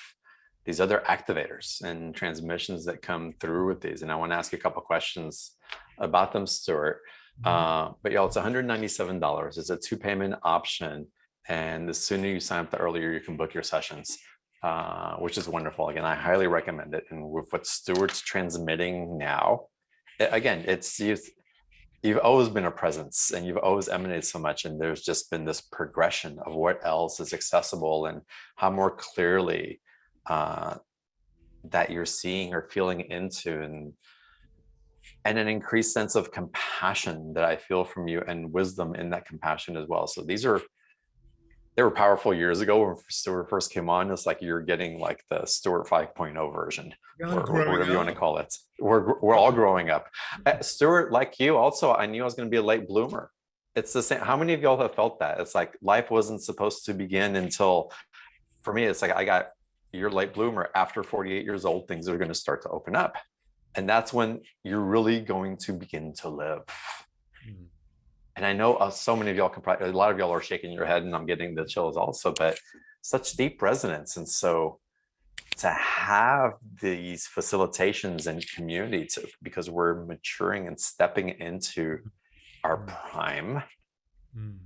these other activators and transmissions that come through with these. And I want to ask you a couple questions about them, Stuart. Mhm. But y'all, it's $197. It's a two-payment option. And the sooner you sign up, the earlier you can book your sessions, which is wonderful. Again, I highly recommend it. And with what Stuart's transmitting now, again, it's you've always been a presence and you've always emanated so much, and there's just been this progression of what else is accessible and how more clearly uh, that you're seeing or feeling into. And and an increased sense of compassion that I feel from you, and wisdom in that compassion as well. So they were powerful years ago when Stewart first came on. It's like you're getting like the Stewart 5.0 version, Yeah, I'm or growing whatever you want to up. call it. We're all growing up. Stewart, like you, also, I knew I was going to be a late bloomer. It's the same. How many of y'all have felt that? It's like life wasn't supposed to begin until, for me, it's like I got, you're late bloomer. After 48 years old, things are going to start to open up. And that's when you're really going to begin to live. Mm, And I know so many of y'all can probably, a lot of y'all are shaking your head, and I'm getting the chills also, but such deep resonance. And so to have these facilitations and community because we're maturing and stepping into our mm, prime, mm,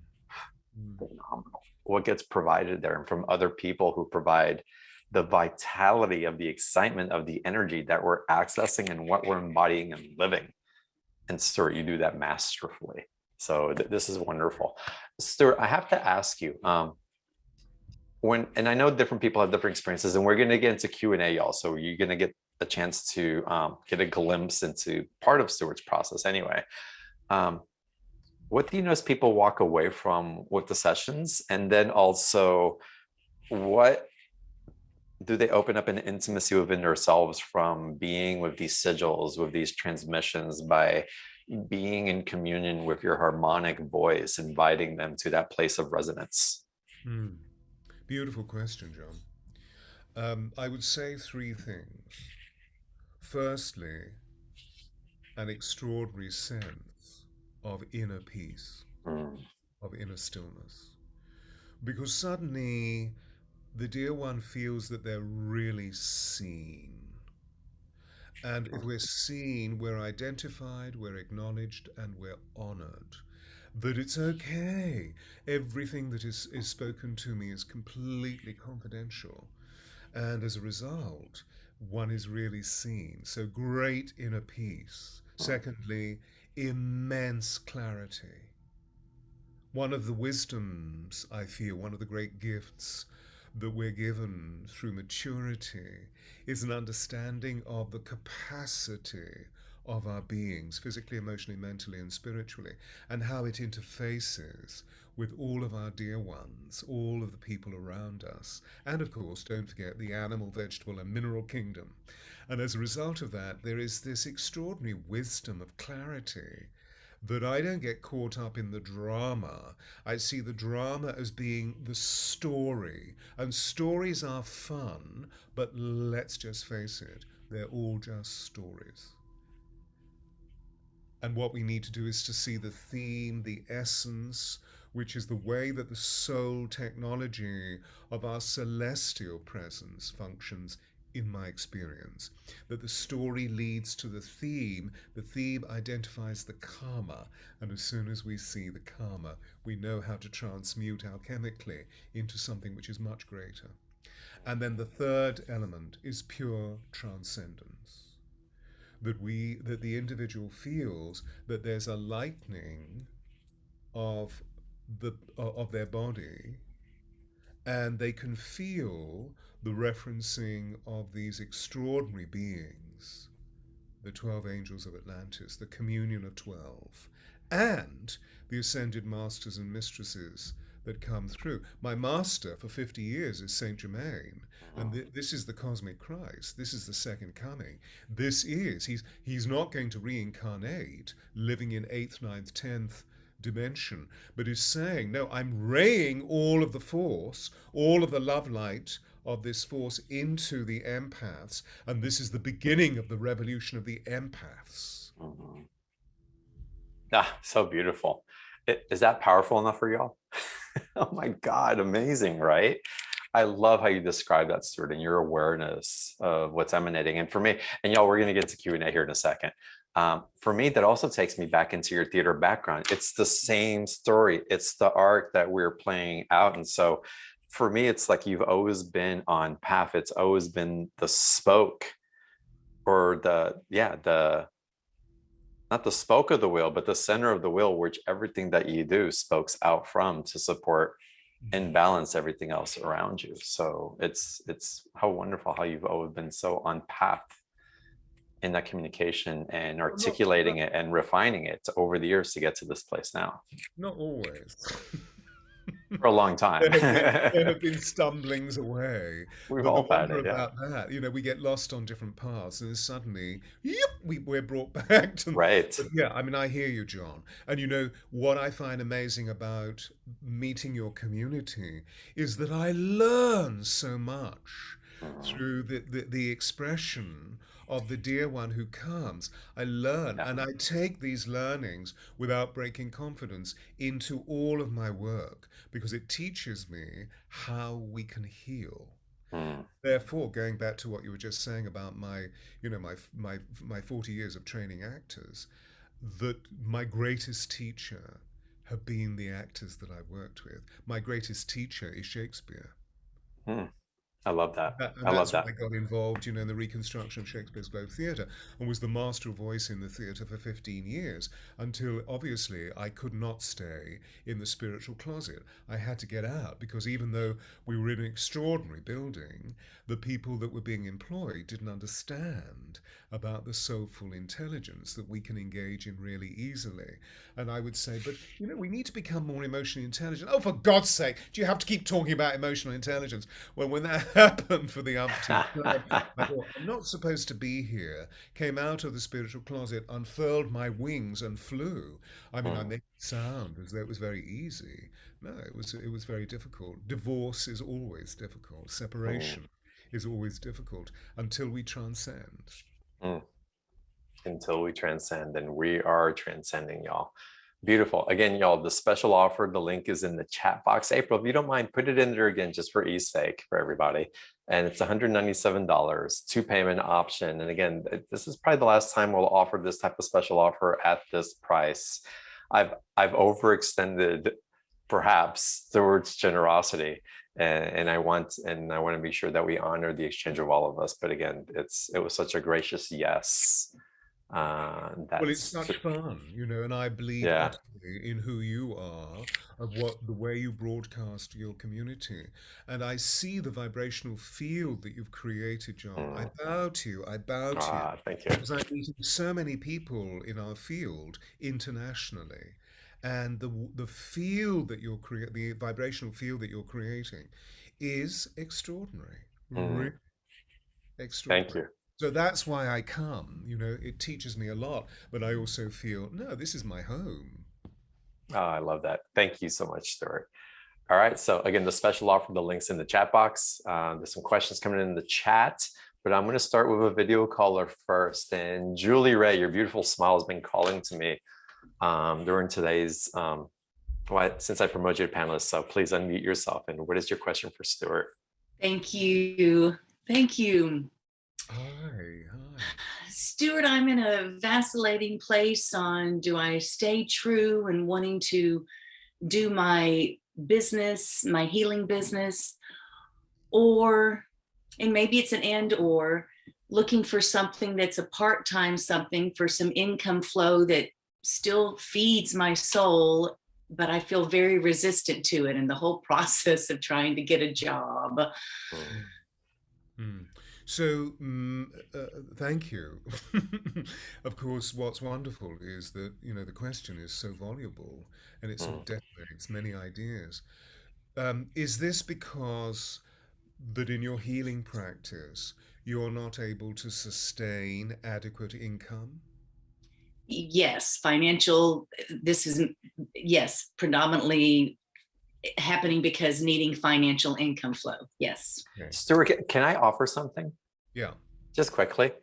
mm, phenomenal. What gets provided there, and from other people who provide the vitality of the excitement of the energy that we're accessing and what we're embodying and living. And Stewart, you do that masterfully. So this is wonderful. Stewart, I have to ask you, when, and I know different people have different experiences, and we're going to get into Q&A, y'all. So you're going to get a chance to get a glimpse into part of Stewart's process anyway. Um, what do you notice people walk away from with the sessions? And then also, what do they open up an intimacy within themselves from being with these sigils, with these transmissions, by being in communion with your harmonic voice, inviting them to that place of resonance? mm. Beautiful question, John. I would say three things. Firstly, an extraordinary sense of inner peace, Mm, of inner stillness. Because suddenly the dear one feels that they're really seen. And if we're seen, we're identified, we're acknowledged, and we're honored. That it's okay. Everything that is spoken to me is completely confidential. And as a result, one is really seen. So great inner peace. mm, Secondly, immense clarity. One of the wisdoms, I feel, one of the great gifts that we're given through maturity is an understanding of the capacity of our beings, physically, emotionally, mentally, and spiritually, and how it interfaces with all of our dear ones, all of the people around us, and of course, don't forget the animal, vegetable, and mineral kingdom. And as a result of that, there is this extraordinary wisdom of clarity that I don't get caught up in the drama. I see the drama as being the story. And stories are fun, but let's just face it, they're all just stories. And what we need to do is to see the theme, the essence, which is the way that the soul technology of our celestial presence functions in my experience. That the story leads to the theme identifies the karma, and as soon as we see the karma, we know how to transmute alchemically into something which is much greater. And then the third element is pure transcendence, that the individual feels that there's a lightening of of their body, and they can feel the referencing of these extraordinary beings, the 12 angels of Atlantis, the communion of 12, and the ascended masters and mistresses that come through. My master for 50 years is Saint Germain, and mm. this is the cosmic Christ. This is the second coming. This is he's not going to reincarnate, living in eighth, ninth, 10th dimension, but is saying, no, I'm raying all of the force, all of the love light of this force into the empaths, and this is the beginning of the revolution of the empaths. Mhm. Ah, so beautiful. Is that powerful enough for y'all? Oh my God, amazing, right? I love how you describe that, Stuart, and your awareness of what's emanating. And for me, and y'all, we're going to get to Q&A here in a second. For me, that also takes me back into your theater background. It's the same story. It's the arc that we're playing out. And so for me, it's like you've always been on path. It's always been the spoke, or the not the spoke of the wheel, but the center of the wheel, which everything that you do spokes out from to support and balance everything else around you. So it's how wonderful how you've always been so on path in that communication and Well, not, articulating not, it and refining it over the years to get to this place now not always. for a long time. There have been stumblings away, We've but the all had wonder it, yeah. about that, we get lost on different paths, and then suddenly, yep, we're brought back to. Right. But yeah, I mean, I hear you, John. And what I find amazing about meeting your community is that I learn so much Mhm. through the expression of the dear one who comes. I learn, Yeah. and I take these learnings without breaking confidence into all of my work because it teaches me how we can heal. Mm, Therefore, going back to what you were just saying about my 40 years of training actors, that my greatest teacher have been the actors that I've worked with. My greatest teacher is Shakespeare. mm. I love that. And I love that's why that. I got involved, in the reconstruction of Shakespeare's Globe Theatre and was the master of voice in the theatre for 15 years until obviously I could not stay in the spiritual closet. I had to get out because even though we were in an extraordinary building, the people that were being employed didn't understand about the soulful intelligence that we can engage in really easily. And I would say, but we need to become more emotionally intelligent. Oh, for God's sake, do you have to keep talking about emotional intelligence? Well, when that happened for the umpteenth time, I thought, I'm not supposed to be here. Came out of the spiritual closet, unfurled my wings, and flew. I mean, I Mm, make it sound as though it was very easy. No, it was very difficult. Divorce is always difficult. mm, Separation is always difficult until we transcend. mm. Until we transcend, and we are transcending, y'all. Beautiful. Again, y'all, the special offer, the link is in the chat box. April, if you don't mind, put it in there again just for ease sake for everybody. And it's $197, two payment option. And again, this is probably the last time we'll offer this type of special offer at this price. I've overextended perhaps towards generosity. And I want to be sure that we honor the exchange of all of us. But again, it was such a gracious yes. Well, it's That's such fun, and I believe yeah. utterly in who you are, of what the way you broadcast to your community. And I see the vibrational field that you've created, John. I Mm. bow to you. I bow to you Thank you. because I'm meeting so many people in our field internationally. And the field that you're creating, the vibrational field that you're creating is extraordinary. Mm. Really Thank extraordinary. you. So that's why I come. It teaches me a lot, but I also feel, no, this is my home. I love that. Thank you so much, Stewart. All right. So again, the special offer, the links in the chat box. There's some questions coming in the chat, but I'm going to start with a video caller first. And Julie Ray, your beautiful smile has been calling to me during today's since I promoted you to panelist. So please unmute yourself. And what is your question for Stewart? Thank you. Thank you. Hi, hi. Stewart, I'm in a vacillating place on do I stay true and wanting to do my business, my healing business, or, and maybe it's an and or, looking for something that's a part-time something for some income flow that still feeds my soul, but I feel very resistant to it in the whole process of trying to get a job. Mm. Mm. So, thank you. Of course, what's wonderful is that, the question is so voluble and it sort Mm. of detonates many ideas. Is this because that in your healing practice, you're not able to sustain adequate income? Yes, financial, this isn't, yes, predominantly happening because needing financial income flow. Yes. Okay. Stewart, can I offer something Yeah. just quickly?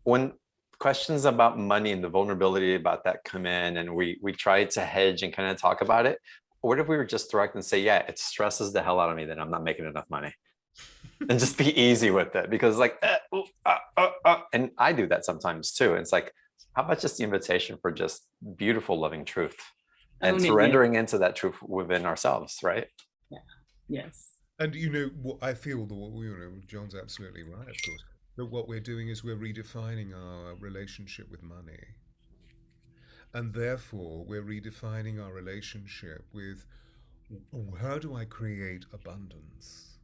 When questions about money and the vulnerability about that come in and we try to hedge and kind of talk about it, what if we were just direct and say, yeah, it stresses the hell out of me that I'm not making enough money, and just be easy with it? Because like and I do that sometimes too. It's like, how about just the invitation for just beautiful loving truth and Owning it. surrendering into that truth within ourselves, right? Yeah. Yes. And what I feel that John's absolutely right, of course. That what we're doing is we're redefining our relationship with money. And therefore, we're redefining our relationship with how do I create abundance?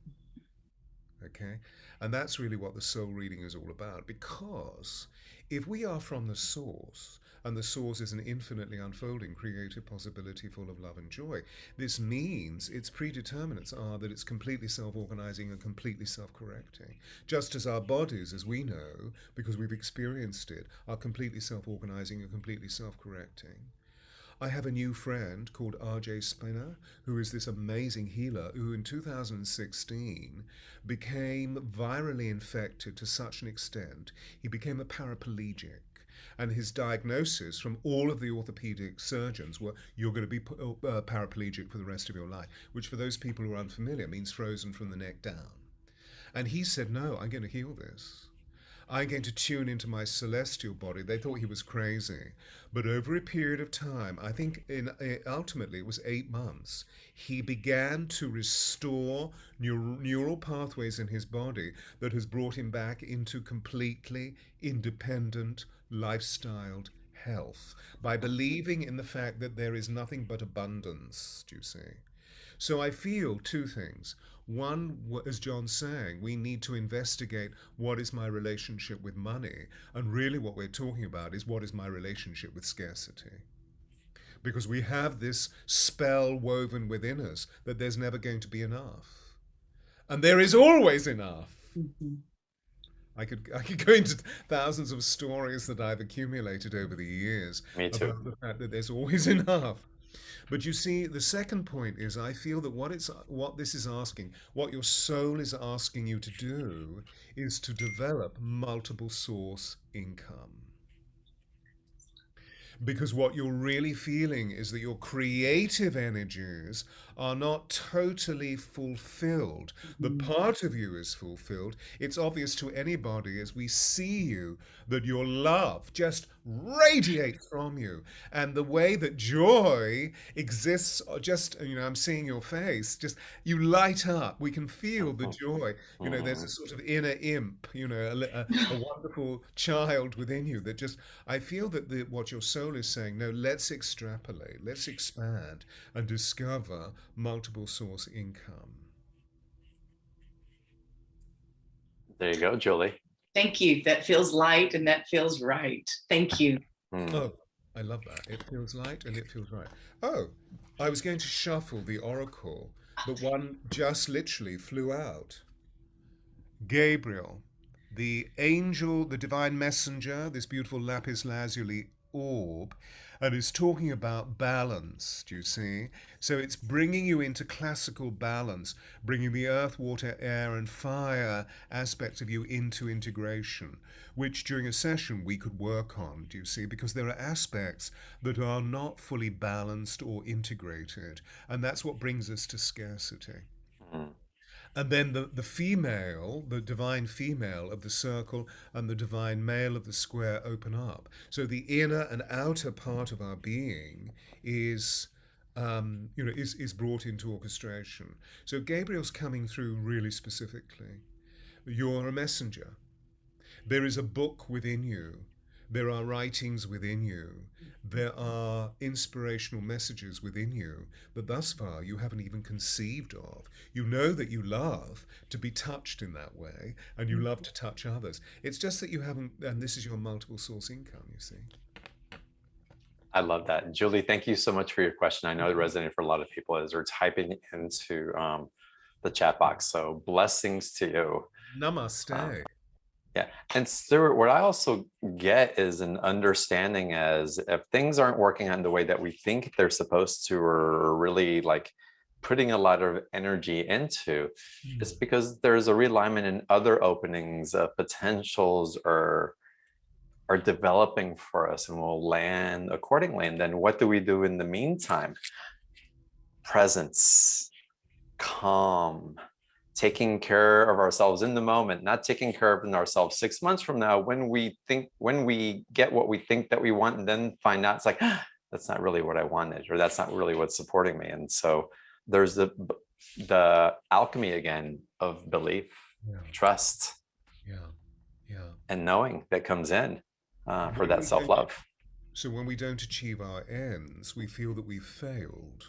Okay? And that's really what the soul reading is all about. Because if we are from the source, and the source is an infinitely unfolding creative possibility full of love and joy, this means its predeterminants are that it's completely self organizing and completely self correcting. Just as our bodies, as we know, because we've experienced it, are completely self organizing and completely self correcting. I have a new friend called RJ Spinner, who is this amazing healer who in 2016 became virally infected to such an extent he became a paraplegic. And his diagnosis from all of the orthopedic surgeons were, you're going to be paraplegic for the rest of your life, which for those people who are unfamiliar means frozen from the neck down. And he said, no, I'm going to heal this. I'm going to tune into my celestial body. They thought he was crazy. But over a period of time, I think ultimately it was 8 months, he began to restore neural pathways in his body that has brought him back into completely independent, lifestyled health by believing in the fact that there is nothing but abundance, do you see? So I feel two things. One, as John's saying, we need to investigate what is my relationship with money. And really, what we're talking about is what is my relationship with scarcity. Because we have this spell woven within us that there's never going to be enough. And there is always enough. Mhm. I could go into thousands of stories that I've accumulated over the years Me too. about the fact that there's always enough. But you see, the second point is I feel that what this is asking, what your soul is asking you to do, is to develop multiple source income. Because what you're really feeling is that your creative energies are not totally fulfilled. The Mhm. part of you is fulfilled. It's obvious to anybody as we see you that your love just radiates from you. And the way that joy exists, just, I'm seeing your face, just you light up. We can feel the Mhm, joy. There's a mhm. sort of inner imp, a wonderful child within you that just I feel that what your soul is saying, no, let's extrapolate, let's expand and discover multiple source income. There you go, Julie. Thank you. That feels light and that feels right. Thank you. Mm. Oh, I love that. It feels light and it feels right. Oh, I was going to shuffle the oracle, but one just literally flew out. Gabriel, the angel, the divine messenger, this beautiful lapis lazuli orb, and is talking about balance, do you see? So it's bringing you into classical balance, bringing the earth, water, air, and fire aspect of you into integration, which during a session we could work on, do you see? Because there are aspects that are not fully balanced or integrated, and that's what brings us to scarcity. Mm. And then the female, the divine female of the circle and the divine male of the square open up. So the inner and outer part of our being is brought into orchestration. So Gabriel's coming through really specifically. You're a messenger. There is a book within you. There are writings within you. There are inspirational messages within you that thus far you haven't even conceived of. You know that you love to be touched in that way and you love to touch others. It's just that you haven't, and this is your multiple source income, you see. I love that. Julie, thank you so much for your question. I know it resonated for a lot of people as they're typing into the chat box. So blessings to you. Um, Namaste. yeah. And Stewart, what I also get is an understanding as if things aren't working out in the way that we think they're supposed to, or really like putting a lot of energy into, it's because there's a realignment in other openings, potentials, or are developing for us, and will land accordingly. And then what do we do in the meantime? Presence, calm, taking care of ourselves in the moment, not taking care of ourselves 6 months from now when we get what we think that we want, and then find out it's like, that's not really what I wanted, or that's not really what's supporting me. And so there's the alchemy again of belief, Yeah, trust, yeah, yeah. and knowing that comes in for When that we don't, self-love. so when we don't achieve our ends, we feel that we've failed.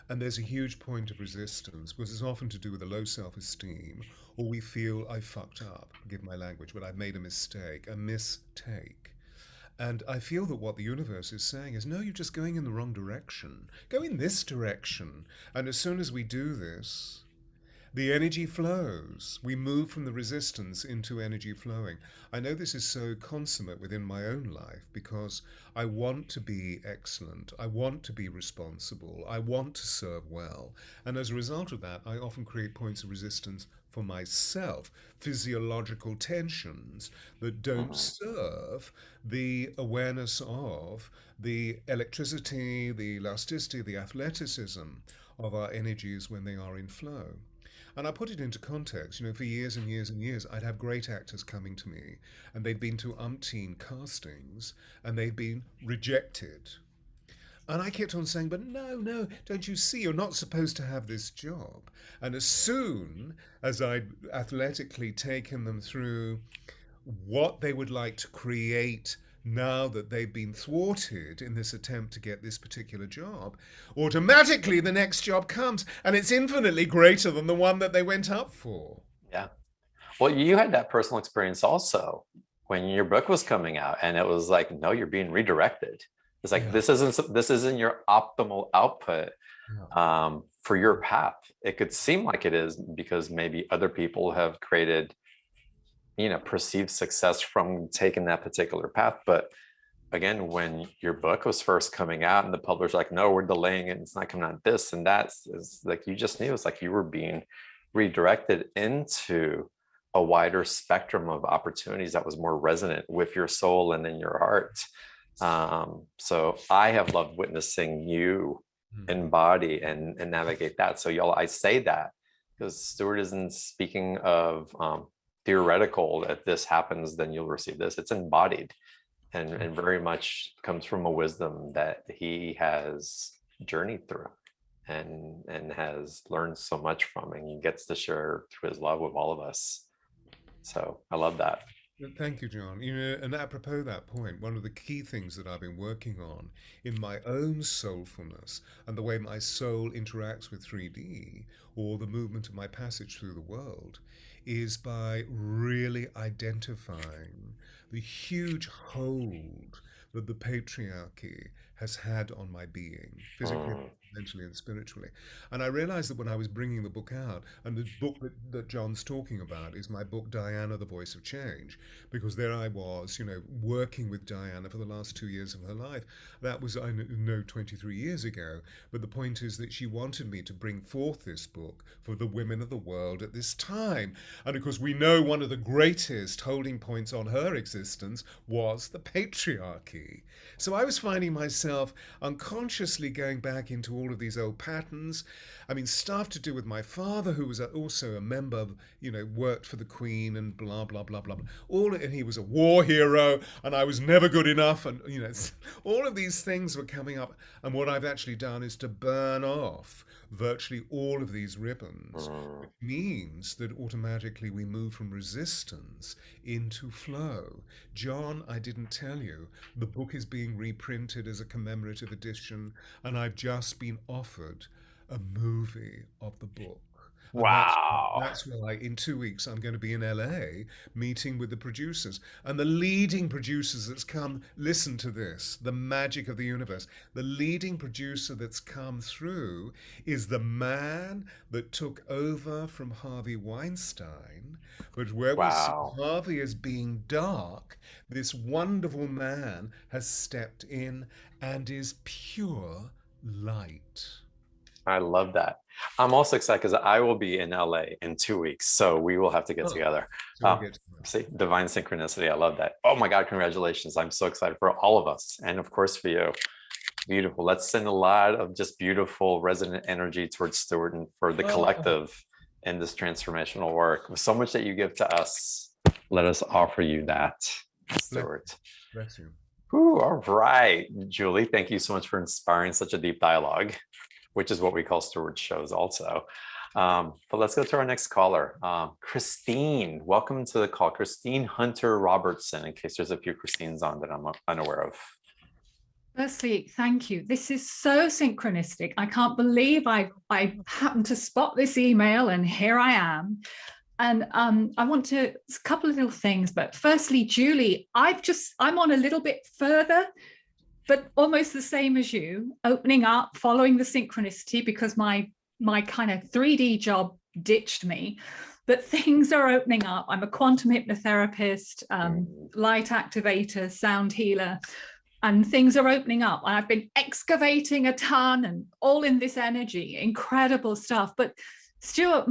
And there's a huge point of resistance because it's often to do with a low self-esteem, or we feel I fucked up, forgive my language, but I've made a mistake, a mistake. And I feel that what the universe is saying is, no, you're just going in the wrong direction. Go in this direction. And as soon as we do this, the energy flows. We move from the resistance into energy flowing. I know this is so consummate within my own life because I want to be excellent. I want to be responsible. I want to serve well. And as a result of that, I often create points of resistance for myself, physiological tensions that don't Mhm. serve the awareness of the electricity, the elasticity, the athleticism of our energies when they are in flow. And I put it into context, for years and years and years, I'd have great actors coming to me, and they'd been to umpteen castings, and they'd been rejected. And I kept on saying, but no, no, don't you see, you're not supposed to have this job. And as soon as I'd athletically taken them through what they would like to create now that they've been thwarted in this attempt to get this particular job, automatically the next job comes and it's infinitely greater than the one that they went up for. Yeah. Well, you had that personal experience also when your book was coming out, and it was like, no, you're being redirected. It's like Yeah, this isn't your optimal output yeah, for your path. It could seem like it is because maybe other people have created, perceived success from taking that particular path. But again, when your book was first coming out and the publisher's like, no, we're delaying it, it's not coming out, this and that, is like, you just knew it's like you were being redirected into a wider spectrum of opportunities that was more resonant with your soul and in your heart. So I have loved witnessing you mm, embody and navigate that. So y'all, I say that because Stewart isn't speaking of theoretical, if this happens then you'll receive this. It's embodied and very much comes from a wisdom that he has journeyed through and has learned so much from, and he gets to share through his love with all of us. So I love that. Thank you, John. And apropos that point, one of the key things that I've been working on in my own soulfulness and the way my soul interacts with 3D or the movement of my passage through the world is by really identifying the huge hold that the patriarchy has had on my being, physically, Mm. mentally, and spiritually. And I realized that when I was bringing the book out, and the book that John's talking about is my book, Diana, The Voice of Change, because there I was, working with Diana for the last 2 years of her life. That was, I know, 23 years ago. But the point is that she wanted me to bring forth this book for the women of the world at this time. And of course, we know one of the greatest holding points on her existence was the patriarchy. So I was finding myself unconsciously going back into all of these old patterns. I mean, stuff to do with my father, who was also a member of, worked for the Queen and blah, blah, blah, blah. And he was a war hero, and I was never good enough. And, all of these things were coming up. And what I've actually done is to burn off virtually all of these ribbons, Mm. which means that automatically we move from resistance into flow. John, I didn't tell you, the book is being reprinted as a commemorative edition, and I've just been offered a movie of the book. And Wow. that's why in 2 weeks I'm going to be in LA meeting with the producers. And the leading producers that's come, listen to this, the magic of the universe. The leading producer that's come through is the man that took over from Harvey Weinstein. But where we see Wow. Harvey as being dark, this wonderful man has stepped in and is pure light. I love that. I'm also excited because I will be in LA in 2 weeks. So we will have to get Oh, together. so we'll get to that. See, divine synchronicity. I love that. Oh my God, congratulations. I'm so excited for all of us. And of course for you. Beautiful. Let's send a lot of just beautiful resonant energy towards Stewart and for the Oh, collective in this transformational work. With so much that you give to us, let us offer you that, bless, Stewart. bless you. Ooh, all right, Julie, thank you so much for inspiring such a deep dialogue, which is what we call Stewart shows also. But let's go to our next caller. Christine, welcome to the call. Christine Hunter Robertson, in case there's a few Christines on that I'm unaware of. Firstly, thank you. This is so synchronistic. I can't believe I happened to spot this email, and here I am. And I want to, a couple of little things, but firstly, Julie, I'm on a little bit further, but almost the same as you, opening up, following the synchronicity, because my kind of 3D job ditched me. But things are opening up. I'm a quantum hypnotherapist, light activator, sound healer, and things are opening up. And I've been excavating a ton and all in this energy, incredible stuff. But Stewart,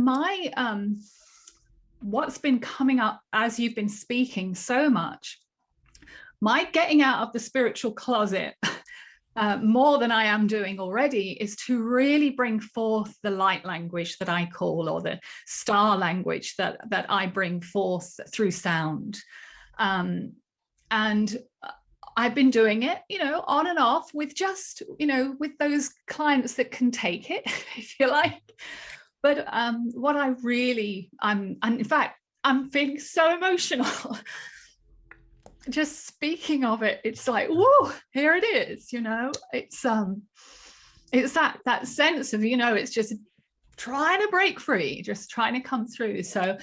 what's been coming up as you've been speaking so much, my getting out of the spiritual closet more than I am doing already is to really bring forth the light language that I call, or the star language that I bring forth through sound. And I've been doing it, on and off with just, with those clients that can take it, if you like. But what I really, and in fact, I'm feeling so emotional. Just speaking of it, it's like, whoa, here it is, it's that sense of, it's just trying to break free, just trying to come through. So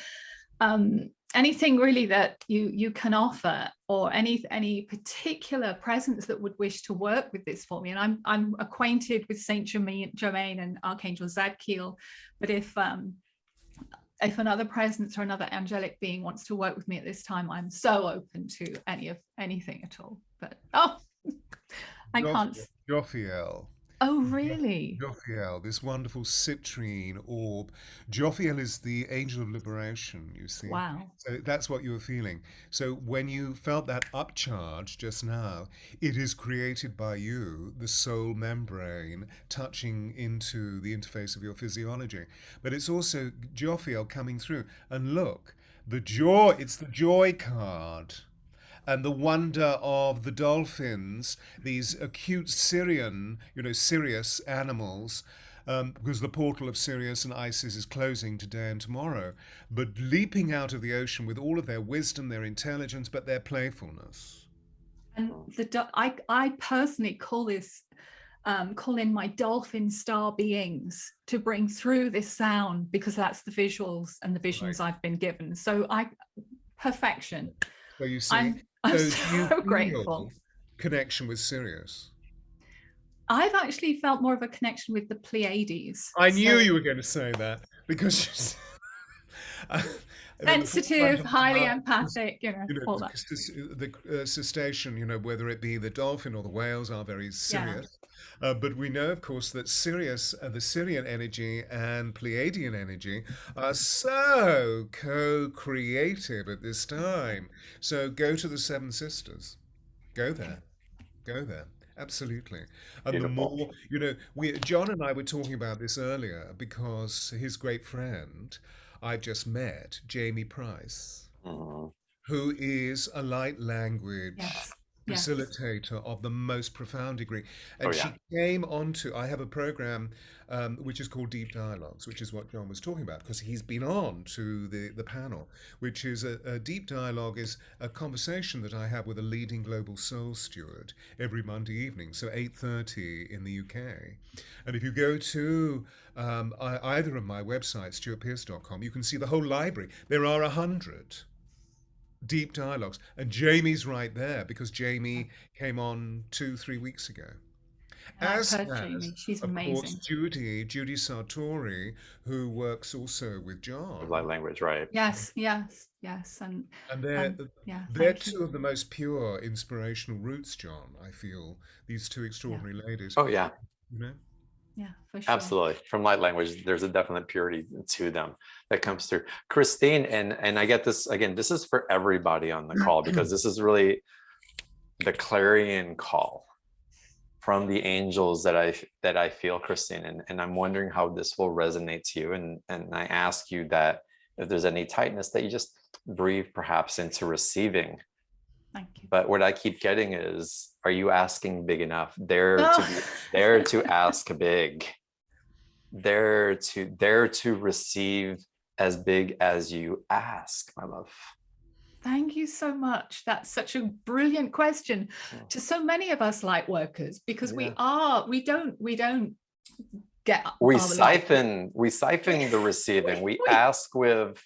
anything really that you can offer, or any particular presence that would wish to work with this for me. And I'm acquainted with Saint Germain and Archangel Zadkiel, but if another presence or another angelic being wants to work with me at this time, I'm so open to anything at all. But I can't. Jophiel. Oh, really? Jophiel, this wonderful citrine orb. Jophiel is the angel of liberation, you see. Wow. So that's what you were feeling. So when you felt that upcharge just now, it is created by you, the soul membrane, touching into the interface of your physiology. But it's also Jophiel coming through. And look, it's the joy card. And the wonder of the dolphins, these acute Sirius animals, because the portal of Sirius and Isis is closing today and tomorrow, but leaping out of the ocean with all of their wisdom, their intelligence, but their playfulness. And I personally call in my dolphin star beings to bring through this sound, because that's the visuals and the visions I've been given. So perfection. So you see, I'm so grateful. Connection with Sirius. I've actually felt more of a connection with the Pleiades. I knew you were going to say that, because sensitive, highly empathic, all that. The cetacean, whether it be the dolphin or the whales, are very serious. Yeah. But we know, of course, that Sirius, the Sirian energy and Pleiadian energy are so co-creative at this time. So go to the Seven Sisters. Go there. Go there. Absolutely. And Beautiful. the more, John and I were talking about this earlier, because his great friend I've just met, Jamie Price, who is a light language facilitator of the most profound degree. And she came onto, I have a program which is called Deep Dialogues, which is what John was talking about, because he's been on to the panel, which is a deep dialogue, is a conversation that I have with a leading global soul steward every Monday evening, so 8:30 in the UK. And if you go to either of my websites, stewartpearce.com, you can see the whole library. There are 100 deep dialogues, and Jamie's right there, because Jamie came on 2-3 weeks ago. As Jamie. She's amazing. Of course, Judy Sartori, who works also with John. Light language, right? Yes. And they're two of the most pure inspirational roots, John, I feel, these two extraordinary ladies. Oh, yeah. Yeah, for sure. Absolutely. From light language, there's a definite purity to them that comes through. Christine, and I get this, again, this is for everybody on the call, because this is really the clarion call from the angels that I feel, Christine. And I'm wondering how this will resonate to you. And I ask you that if there's any tightness, that you just breathe perhaps into receiving. Thank you. But what I keep getting is, are you asking big enough? Dare to ask big. Dare to receive as big as you ask, my love. Thank you so much. That's such a brilliant question to so many of us light workers, because Yeah. we don't get We our light. siphon the receiving. We we ask with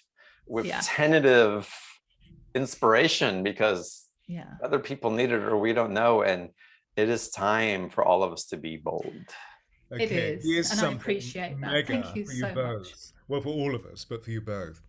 yeah, tentative inspiration because yeah. other people need it or we don't know. And it is time for all of us to be bold. It Okay, is, here's and I something appreciate that. Thank mega you for you so much. both. Well, for all of us, but for you both.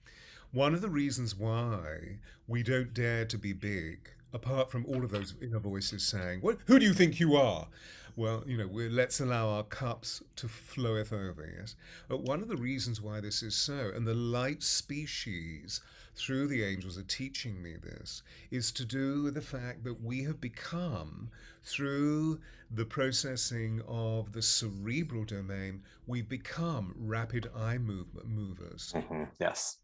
One of the reasons why we don't dare to be big, apart from all of those inner voices saying, "What? Who do you think you are?" Well, let's allow our cups to floweth over. Yes, but one of the reasons why this is so, and the light species through the angels are teaching me this, is to do with the fact that we have become, through the processing of the cerebral domain, we've become rapid eye movers. Yes.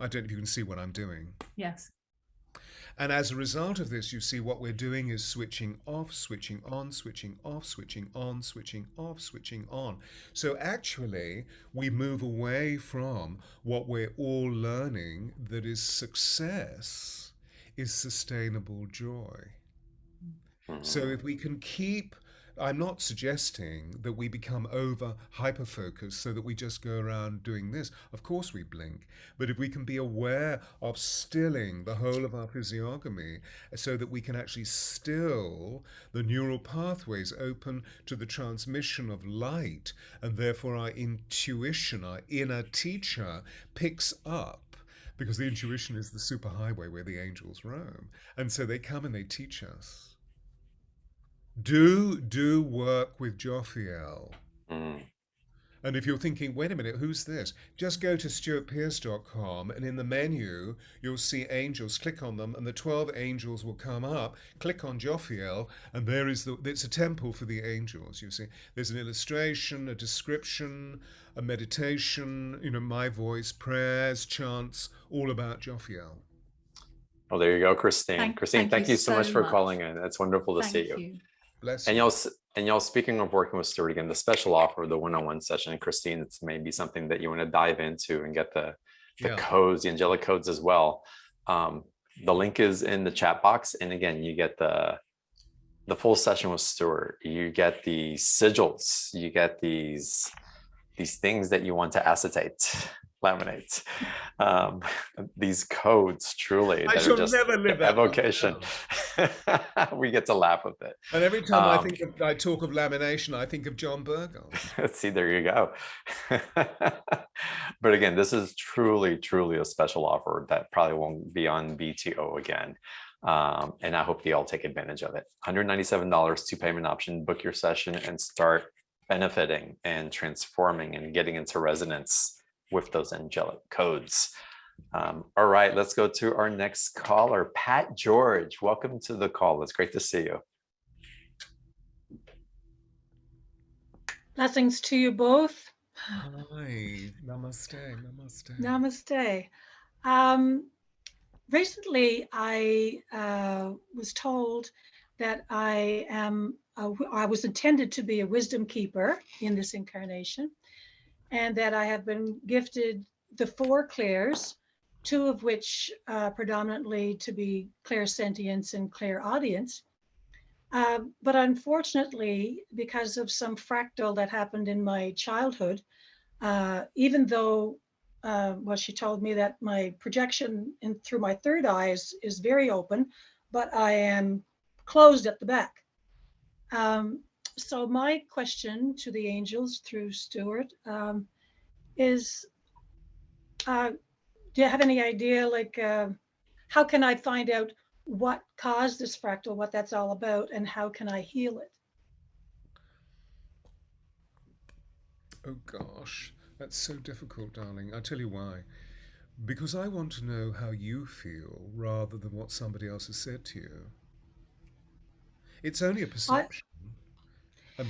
I don't know if you can see what I'm doing. Yes. And as a result of this, you see what we're doing is switching off, switching on, switching off, switching on, switching off, switching on. So actually, we move away from what we're all learning, that is success is sustainable joy. So if we can keep, I'm not suggesting that we become over hyper focused so that we just go around doing this. Of course we blink. But if we can be aware of stilling the whole of our physiognomy so that we can actually still the neural pathways open to the transmission of light, and therefore our intuition, our inner teacher, picks up, because the intuition is the superhighway where the angels roam. And so they come and they teach us. Do work with Jophiel. Mm. And if you're thinking, wait a minute, who's this? Just go to stewartpearce.com, and in the menu, you'll see angels. Click on them, and the 12 angels will come up. Click on Jophiel, and it's a temple for the angels, you see. There's an illustration, a description, a meditation, my voice, prayers, chants, all about Jophiel. Well, there you go, Christine. Christine, thank you so much for calling in. It's wonderful to see you. Bless and you. y'all, speaking of working with Stewart, again, the special offer, the one-on-one session, Christine, it's maybe something that you want to dive into and get the codes, the angelic codes as well. The link is in the chat box, and again, you get the full session with Stewart. You get the sigils. You get these things that you want to acetate, laminate, these codes, truly, I that shall are just never live that evocation. We get to laugh with it. And every time I talk of lamination, I think of John Burgos. See, there you go. But again, this is truly, truly a special offer that probably won't be on BTO again. And I hope you all take advantage of it. $197, 2-payment option, book your session and start benefiting and transforming and getting into resonance with those angelic codes. All right, let's go to our next caller, Pat George. Welcome to the call. It's great to see you. Blessings to you both. Hi, namaste, namaste. Namaste. Recently, I was told that I was intended to be a wisdom keeper in this incarnation, and that I have been gifted the 4 clairs, 2 of which predominantly to be clairsentience and clairaudience. But unfortunately, because of some fractal that happened in my childhood, even though she told me that my projection through my 3rd eye is very open, but I am closed at the back. So my question to the angels through Stewart is, do you have any idea, how can I find out what caused this fractal, what that's all about, and how can I heal it? Oh gosh, that's so difficult, darling. I'll tell you why. Because I want to know how you feel rather than what somebody else has said to you. It's only a perception. But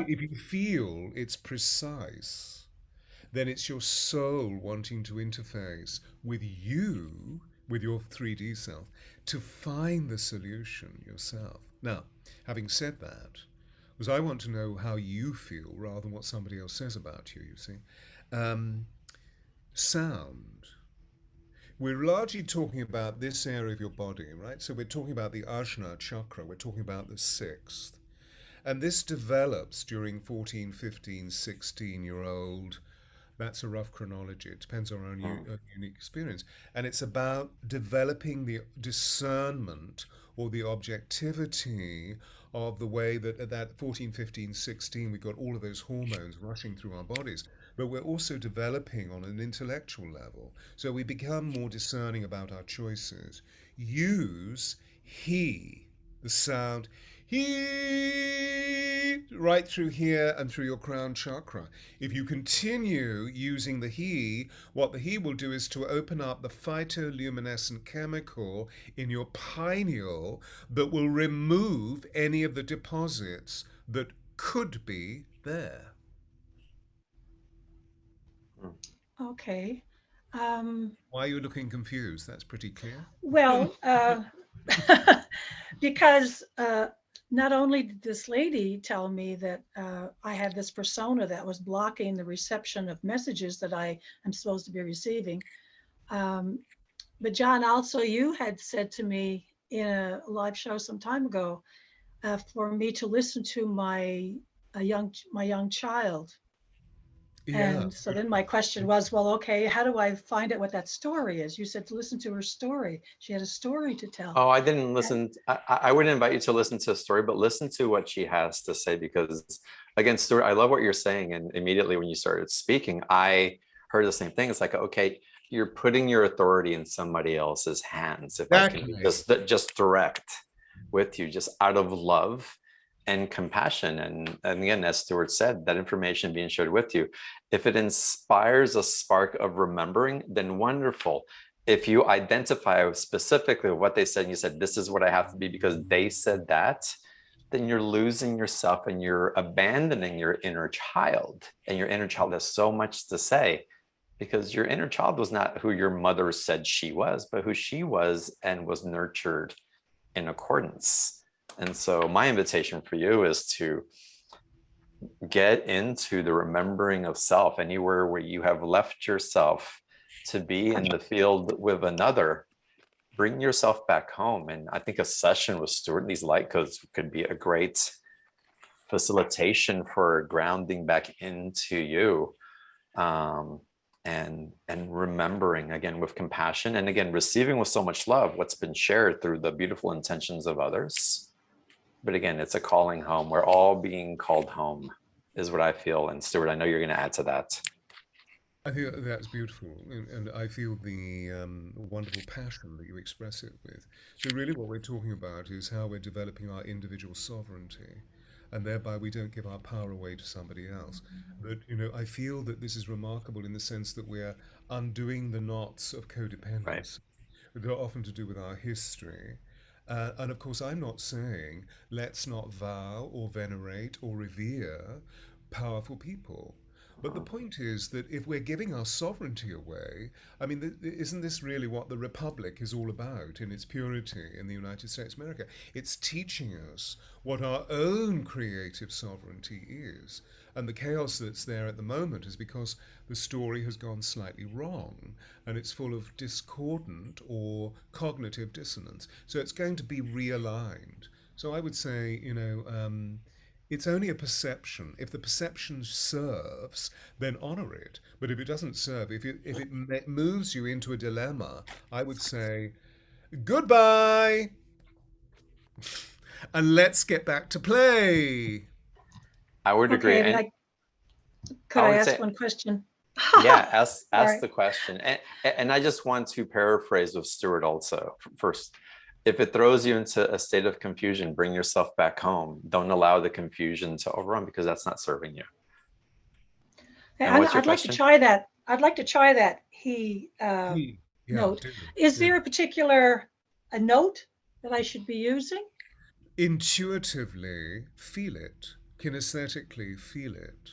if you feel it's precise, then it's your soul wanting to interface with you, with your 3D self, to find the solution yourself. Now, having said that, because I want to know how you feel rather than what somebody else says about you, you see. Sound. We're largely talking about this area of your body, right? So we're talking about the Ajna chakra, we're talking about the sixth. And this develops during 14, 15, 16-year old. That's a rough chronology. It depends on our own Mm, unique experience. And it's about developing the discernment or the objectivity of the way that at that 14, 15, 16, we've got all of those hormones rushing through our bodies. But we're also developing on an intellectual level. So we become more discerning about our choices. Use he, the sound he, right through here and through your crown chakra. If you continue using the he, what the he will do is to open up the phytoluminescent chemical in your pineal that will remove any of the deposits that could be there. mm. Okay. Um, Why are you looking confused? That's pretty clear. well, because not only did this lady tell me that I had this persona that was blocking the reception of messages that I am supposed to be receiving, um, but John, also you had said to me in a live show some time ago for me to listen to my young child. Yeah. And so then my question was, well, okay, how do I find out what that story is? You said to listen to her story. She had a story to tell. Oh, I didn't And listen. I wouldn't invite you to listen to a story, but listen to what she has to say because, again, Stuart, I love what you're saying. And immediately when you started speaking, I heard the same thing. It's like, okay, you're putting your authority in somebody else's hands. If I can be exactly. just direct with you, just out of love and compassion. And again, as Stuart said, that information being shared with you, if it inspires a spark of remembering, then wonderful. If you identify specifically what they said and you said, this is what I have to be because they said that, then you're losing yourself and you're abandoning your inner child. And your inner child has so much to say because your inner child was not who your mother said she was, but who she was and was nurtured in accordance. And so my invitation for you is to get into the remembering of self anywhere where you have left yourself to be in the field with another. Bring yourself back home. And I think a session with Stuart, these light codes could be a great facilitation for grounding back into you. And remembering again with compassion and again receiving with so much love what's been shared through the beautiful intentions of others. But again, it's a calling home. We're all being called home is what I feel. And Stuart, I know you're going to add to that. I think that's beautiful, and I feel the wonderful passion that you express it with. So, really, what we're talking about is how we're developing our individual sovereignty, and thereby we don't give our power away to somebody else. But, I feel that this is remarkable in the sense that we're undoing the knots of Right. codependence that are often to do with our history. And of course, I'm not saying let's not vow or venerate or revere powerful people. But the Mhm. point is that if we're giving our sovereignty away, I mean, isn't this really what the Republic is all about in its purity in the United States of America? It's teaching us what our own creative sovereignty is. And the chaos that's there at the moment is because the story has gone slightly wrong and it's full of discordant or cognitive dissonance. So it's going to be realigned. So I would say, it's only a perception. If the perception serves, then honor it. But if it doesn't serve, if it moves you into a dilemma, I would say goodbye and let's get back to play. I would agree. okay, And could I I would ask say, one question? yeah, ask Sorry. the question. And I just want to paraphrase with Stuart also first. If it throws you into a state of confusion, bring yourself back home. Don't allow the confusion to overrun because that's not serving you. And what's your I'd like to question? try that. I'd like to try that he Yeah, note. do. Is Do. there a particular a note that I should be using? Intuitively feel it, kinesthetically feel it.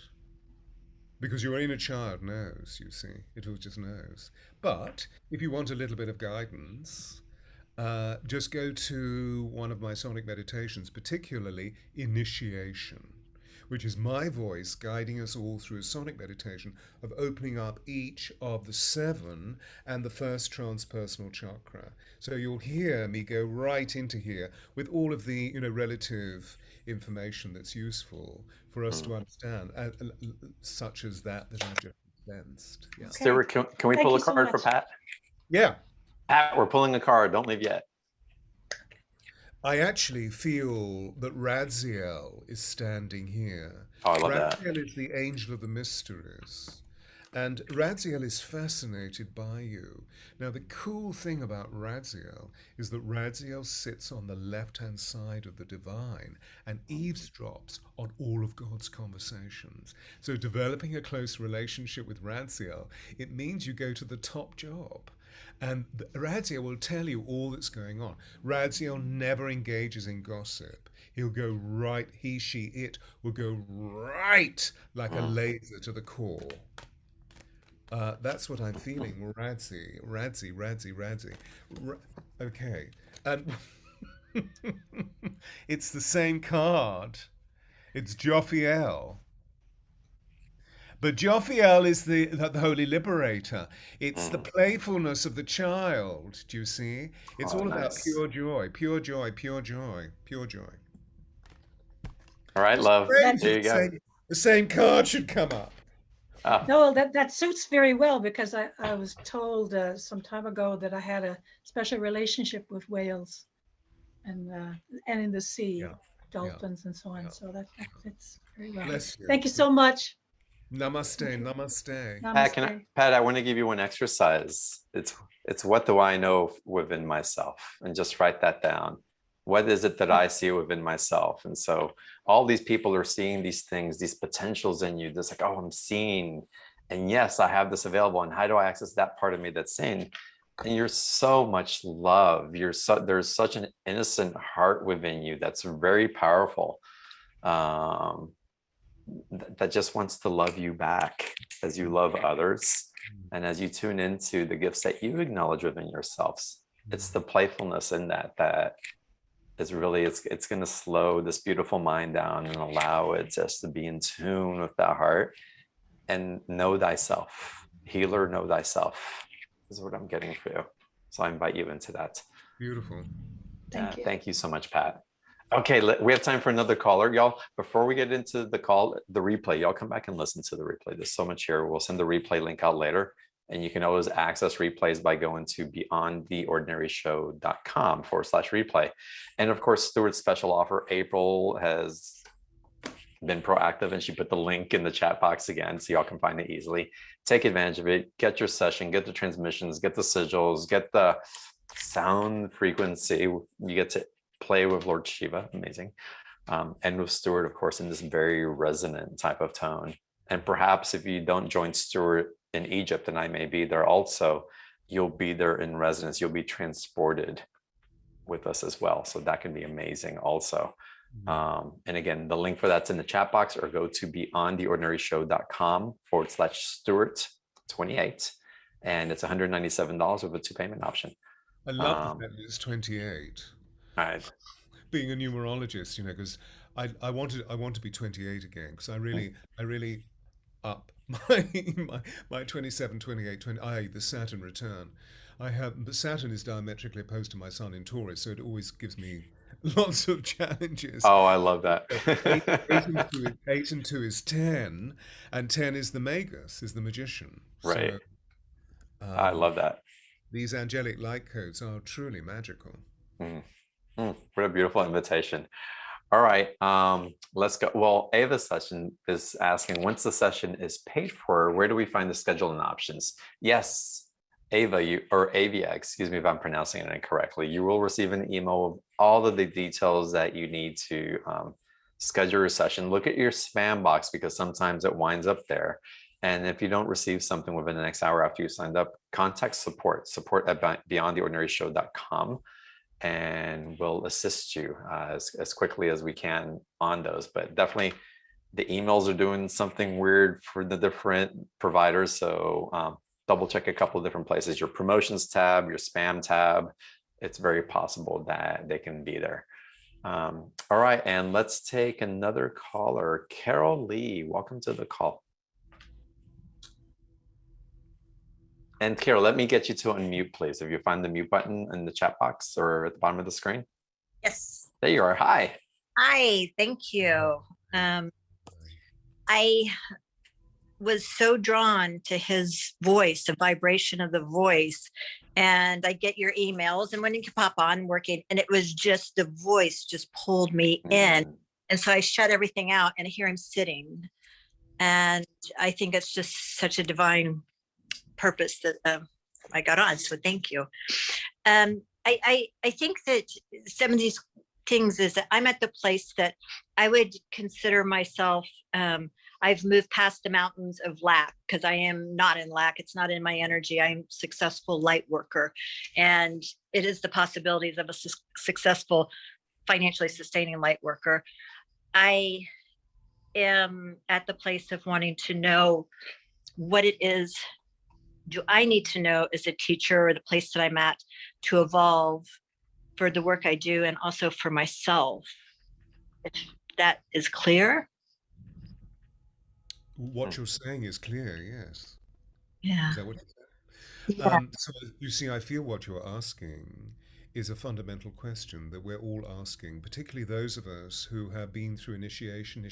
Because your inner child knows, you see, it will just knows. But if you want a little bit of guidance, just go to one of my sonic meditations, particularly initiation, which is my voice guiding us all through a sonic meditation of opening up each of the 7 and the first transpersonal chakra. So you'll hear me go right into here with all of the, relative information that's useful for us to understand, such as that I've just sensed. Yeah. Okay. Stewart, can we Thank pull a you so card for much. Pat? Yeah. Pat, we're pulling a card. Don't leave yet. I actually feel that Radziel is standing here. Oh, I love that. Radziel is the angel of the mysteries. And Radziel is fascinated by you. Now, the cool thing about Radziel is that Radziel sits on the left-hand side of the divine and eavesdrops on all of God's conversations. So developing a close relationship with Radziel, it means you go to the top job. And Radziel will tell you all that's going on. Radziel never engages in gossip. He'll go right, he, she, it will go right like a laser to the core. That's what I'm feeling. Radzi. Okay. And it's the same card. It's Jophiel. But Jophiel is the Holy Liberator. It's the playfulness of the child. Do you see? It's all about Nice. pure joy, pure joy, pure joy, pure joy. All right, love. Strange There you that go. the same card should come up. No, that suits very well because I was told some time ago that I had a special relationship with whales and in the sea, Yeah, dolphins and so on. yeah. So that fits very well. Bless you. Thank you so much. Namaste, namaste. Namaste. Pat, I want to give you one exercise. It's what do I know within myself, and just write that down. What is it that I see within myself? And so all these people are seeing these things, these potentials in you. Just like, oh, I'm seeing, and yes, I have this available. And how do I access that part of me that's seeing? And you're so much love. There's such an innocent heart within you that's very powerful. That just wants to love you back as you love others, and as you tune into the gifts that you acknowledge within yourselves. It's the playfulness in that is really, it's going to slow this beautiful mind down and allow it just to be in tune with that heart and know thyself. Healer, know thyself is what I'm getting for you. So I invite you into that. Beautiful. Thank you. Thank you so much, Pat. Okay, we have time for another caller. Y'all, before we get into the replay, y'all come back and listen to the replay. There's so much here. We'll send the replay link out later. And you can always access replays by going to beyondtheordinaryshow.com/replay. And of course, Stewart's special offer. April has been proactive and she put the link in the chat box again, so y'all can find it easily. Take advantage of it. Get your session, get the transmissions, get the sigils, get the sound frequency. You get to play with Lord Shiva, amazing. And with Stewart, of course, in this very resonant type of tone. And perhaps if you don't join Stewart in Egypt, and I may be there also, you'll be there in resonance. You'll be transported with us as well. So that can be amazing also. And again, the link for that's in the chat box, or go to beyondtheordinaryshow.com/Stewart28. And it's $197 with a 2 payment option. I love that it's 28. All right. Being a numerologist, because I want to be 28 again, because I really up my 27, 28, 20, the Saturn return. But Saturn is diametrically opposed to my Sun in Taurus, so it always gives me lots of challenges. Oh, I love that. 8 and 2 is 10, and 10 is the Magus, is the magician. Right. So, I love that. These angelic light codes are truly magical. What a beautiful invitation. All right, let's go. Well, Ava's session is asking, once the session is paid for, where do we find the scheduling options? Yes, Avia, excuse me if I'm pronouncing it incorrectly. You will receive an email with all of the details that you need to schedule your session. Look at your spam box, because sometimes it winds up there. And if you don't receive something within the next hour after you signed up, contact support at beyondtheordinaryshow.com. and we'll assist you as quickly as we can on those. But definitely the emails are doing something weird for the different providers. So double check a couple of different places, your promotions tab, your spam tab. It's very possible that they can be there. All right, and let's take another caller. Carol Lee, welcome to the call. And Carol, let me get you to unmute, please. If you find the mute button in the chat box or at the bottom of the screen. Yes. There you are. Hi. Hi, thank you. I was so drawn to his voice, the vibration of the voice. And I get your emails, and when you can pop on working, and it was just the voice just pulled me in. And so I shut everything out, and I hear him sitting. And I think it's just such a divine purpose that I got on. So thank you. I think that some of these things is that I'm at the place that I would consider myself, I've moved past the mountains of lack, because I am not in lack. It's not in my energy. I'm a successful light worker. And it is the possibilities of a successful, financially sustaining light worker. I am at the place of wanting to know what it is do I need to know as a teacher, or the place that I'm at, to evolve for the work I do and also for myself. If that is clear. What you're saying is clear, yes. Yeah. Is that what you said? Yeah. So you see, I feel what you're asking is a fundamental question that we're all asking, particularly those of us who have been through initiation,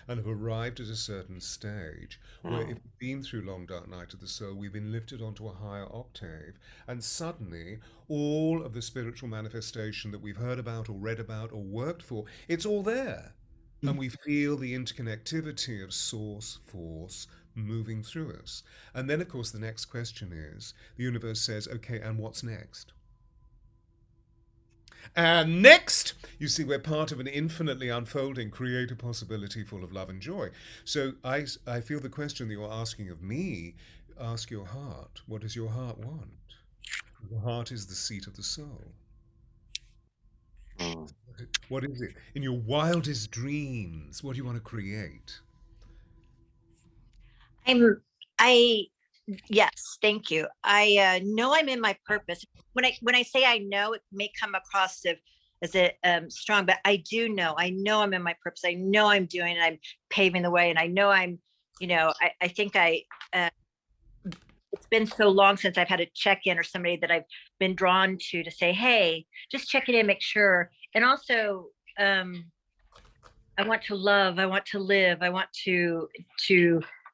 and have arrived at a certain stage where if we've been through long dark night of the soul, we've been lifted onto a higher octave, and suddenly all of the spiritual manifestation that we've heard about or read about or worked for, it's all there. And we feel the interconnectivity of source, force, moving through us. And then, of course, the next question is, the universe says, okay, and what's next? And next, you see, we're part of an infinitely unfolding creative possibility full of love and joy. So I feel the question that you're asking of me, ask your heart. What does your heart want? The heart is the seat of the soul. What is it? In your wildest dreams, what do you want to create? Yes, thank you. I know I'm in my purpose. When I say I know, it may come across as strong, but I do know. I know I'm in my purpose. I know I'm doing it. I'm paving the way, and I know I'm. I think it's been so long since I've had a check-in or somebody that I've been drawn to say, hey, just check it in, make sure. And also, I want to love, I want to live, I want to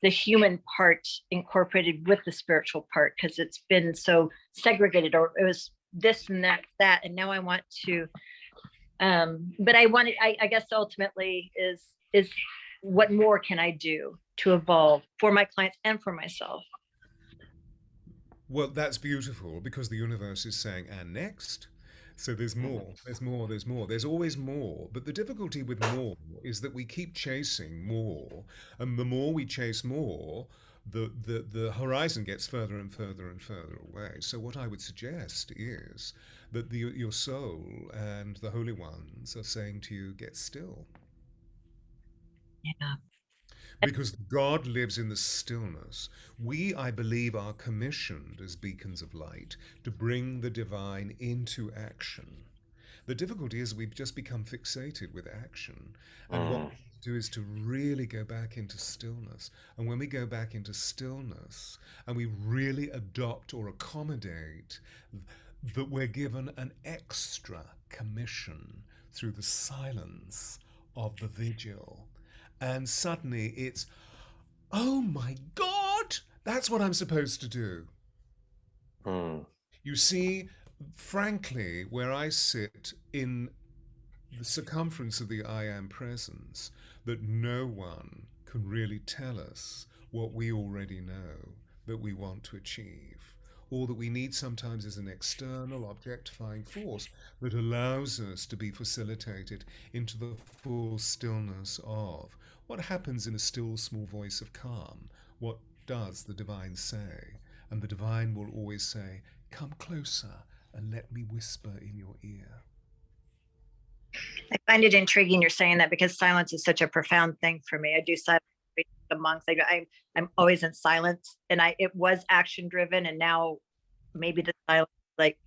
the human part incorporated with the spiritual part, because it's been so segregated, or it was this and that, and now I want to, but I guess ultimately is what more can I do to evolve for my clients and for myself? Well, that's beautiful, because the universe is saying, and next. So there's more, there's more, there's more. There's always more. But the difficulty with more is that we keep chasing more. And the more we chase more, the horizon gets further and further and further away. So what I would suggest is that your soul and the holy ones are saying to you, get still. Yeah. Because God lives in the stillness. We, I believe, are commissioned as beacons of light to bring the divine into action. The difficulty is we've just become fixated with action. And what we do is to really go back into stillness. And when we go back into stillness and we really adopt or accommodate that we're given an extra commission through the silence of the vigil. And suddenly it's, oh my God, that's what I'm supposed to do. You see, frankly, where I sit in the circumference of the I am presence, that no one can really tell us what we already know that we want to achieve. All that we need sometimes is an external objectifying force that allows us to be facilitated into the full stillness of what happens in a still small voice of calm. What does the divine say? And the divine will always say, come closer and let me whisper in your ear. I find it intriguing you're saying that, because silence is such a profound thing for me. I do silence with the monks. I'm always in silence, and it was action driven, and now maybe the silence, like,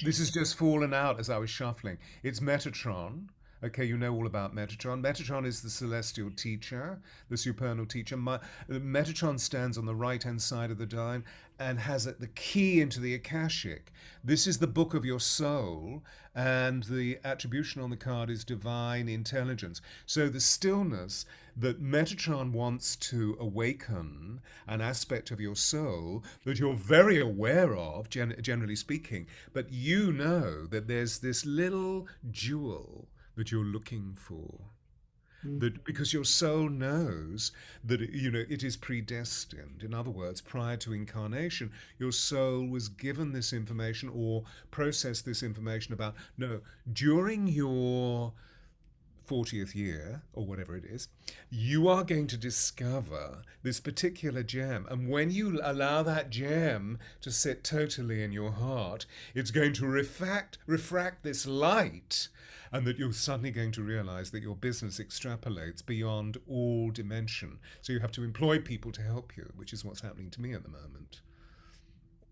This has just fallen out as I was shuffling. It's Metatron. Okay, you know all about Metatron. Metatron is the celestial teacher, the supernal teacher. Metatron stands on the right-hand side of the dime and has the key into the Akashic. This is the book of your soul, and the attribution on the card is divine intelligence. So the stillness that Metatron wants to awaken an aspect of your soul that you're very aware of, generally speaking, but you know that there's this little jewel that you're looking for, that because your soul knows that it is predestined. In other words, prior to incarnation, your soul was given this information or processed this information about, no, during your 40th year or whatever it is, you are going to discover this particular gem, and when you allow that gem to sit totally in your heart, it's going to refract this light, and that you're suddenly going to realize that your business extrapolates beyond all dimension. So you have to employ people to help you, which is what's happening to me at the moment.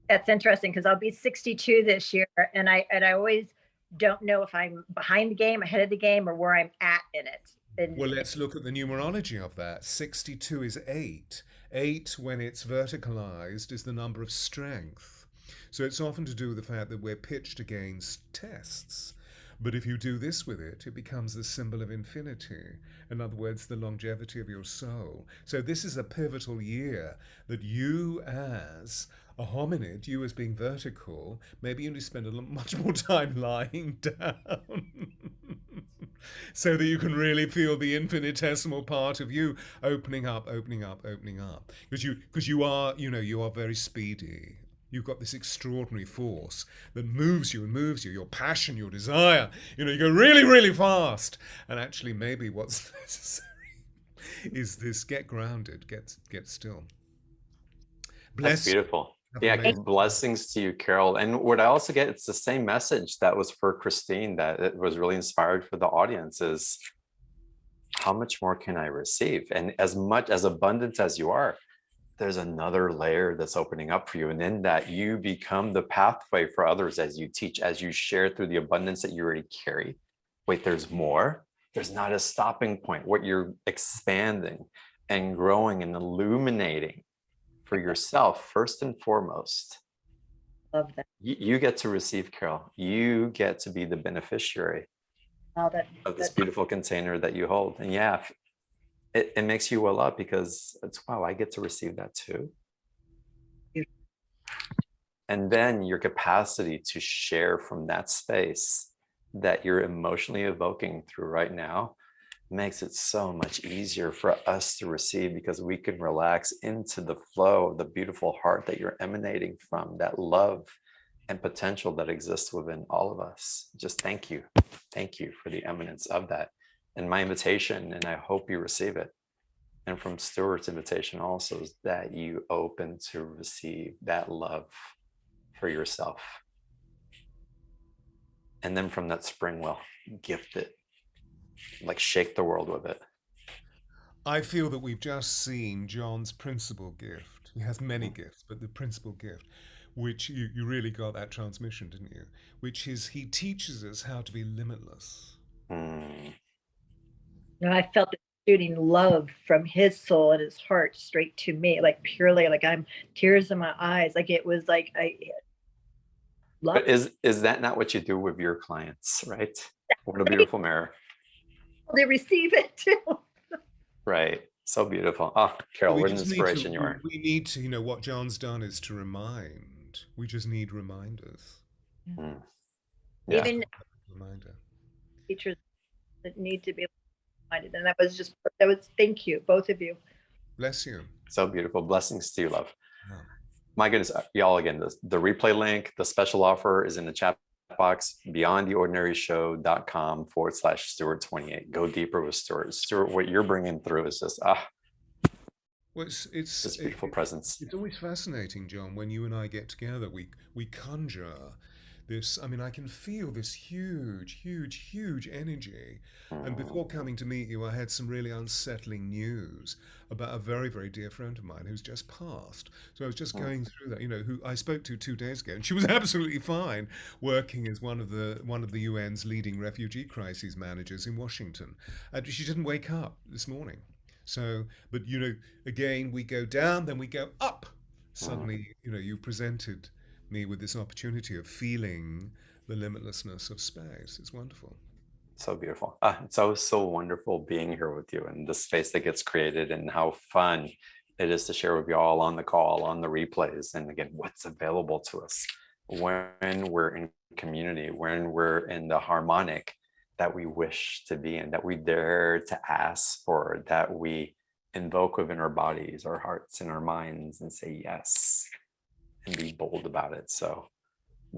That's interesting, because I'll be 62 this year, and I always don't know if I'm behind the game, ahead of the game, or where I'm at in it. And well, let's look at the numerology of that. 62 is 8. 8, when it's verticalized, is the number of strength. So it's often to do with the fact that we're pitched against tests. But if you do this with it, it becomes the symbol of infinity. In other words, the longevity of your soul. So this is a pivotal year that you, as a hominid, you as being vertical, maybe you need to spend much more time lying down so that you can really feel the infinitesimal part of you opening up, opening up, opening up. Because you are very speedy. You've got this extraordinary force that moves you and moves you, your passion, your desire. You go really, really fast. And actually, maybe what's necessary is this: get grounded, get still. That's beautiful. Yeah, blessings to you, Carol. And what I also get, it's the same message that was for Christine, that it was really inspired for the audience, is how much more can I receive? And as much as abundance as you are, there's another layer that's opening up for you. And in that, you become the pathway for others as you teach, as you share through the abundance that you already carry. Wait, there's more. There's not a stopping point. What you're expanding and growing and illuminating for yourself, first and foremost. Love that. You get to receive, Carol. You get to be the beneficiary of this beautiful container that you hold. And yeah, it makes you well up, because it's, wow, I get to receive that too. And then your capacity to share from that space that you're emotionally evoking through right now makes it so much easier for us to receive, because we can relax into the flow of the beautiful heart that you're emanating from, that love and potential that exists within all of us. Just thank you for the eminence of that. And my invitation, and I hope you receive it, and from Stewart's invitation also, is that you open to receive that love for yourself. And then from that spring well, gift it, like shake the world with it. I feel that we've just seen John's principal gift. He has many gifts, but the principal gift, which you really got that transmission, didn't you? Which is, he teaches us how to be limitless. I felt it shooting love from his soul and his heart straight to me, like purely, like I'm tears in my eyes. Like it was like I love. But is that not what you do with your clients, right? What a beautiful mirror. They receive it too. Right. So beautiful. Oh, Carol, what an inspiration you are. We need to, what John's done is to remind. We just need reminders. Yeah. Even reminder. Teachers that need to be reminded. And that was thank you, both of you. Bless you. So beautiful. Blessings to you, love. Yeah. My goodness, y'all, again, the replay link, the special offer is in the chat box, beyondtheordinaryshow.com/Stewart28. Go deeper with Stewart. Stewart, what you're bringing through is just, well, it's this beautiful presence. It's always fascinating, John, when you and I get together, we conjure this, I mean, I can feel this huge, huge, huge energy. And before coming to meet you, I had some really unsettling news about a very, very dear friend of mine who's just passed. So I was just going through that, you know, who I spoke to 2 days ago, and she was absolutely fine, working as one of the UN's leading refugee crises managers in Washington. And she didn't wake up this morning. So, but you know, again, we go down, then we go up. Suddenly, you know, you presented me with this opportunity of feeling the limitlessness of space. It's wonderful. So beautiful. It's always so wonderful being here with you and the space that gets created and how fun it is to share with you all on the call, on the replays, and again, what's available to us when we're in community, when we're in the harmonic that we wish to be in, that we dare to ask for, that we invoke within our bodies, our hearts, and our minds, and say yes and be bold about it. So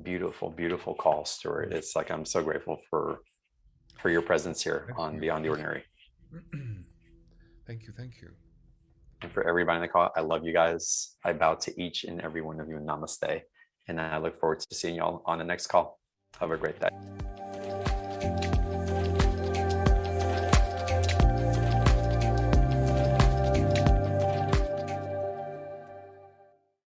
beautiful, beautiful call, Stewart. It's like I'm so grateful for your presence here Thank on you. Beyond the Ordinary. Thank you. Thank you. And for everybody on the call, I love you guys. I bow to each and every one of you. Namaste. And I look forward to seeing y'all on the next call. Have a great day.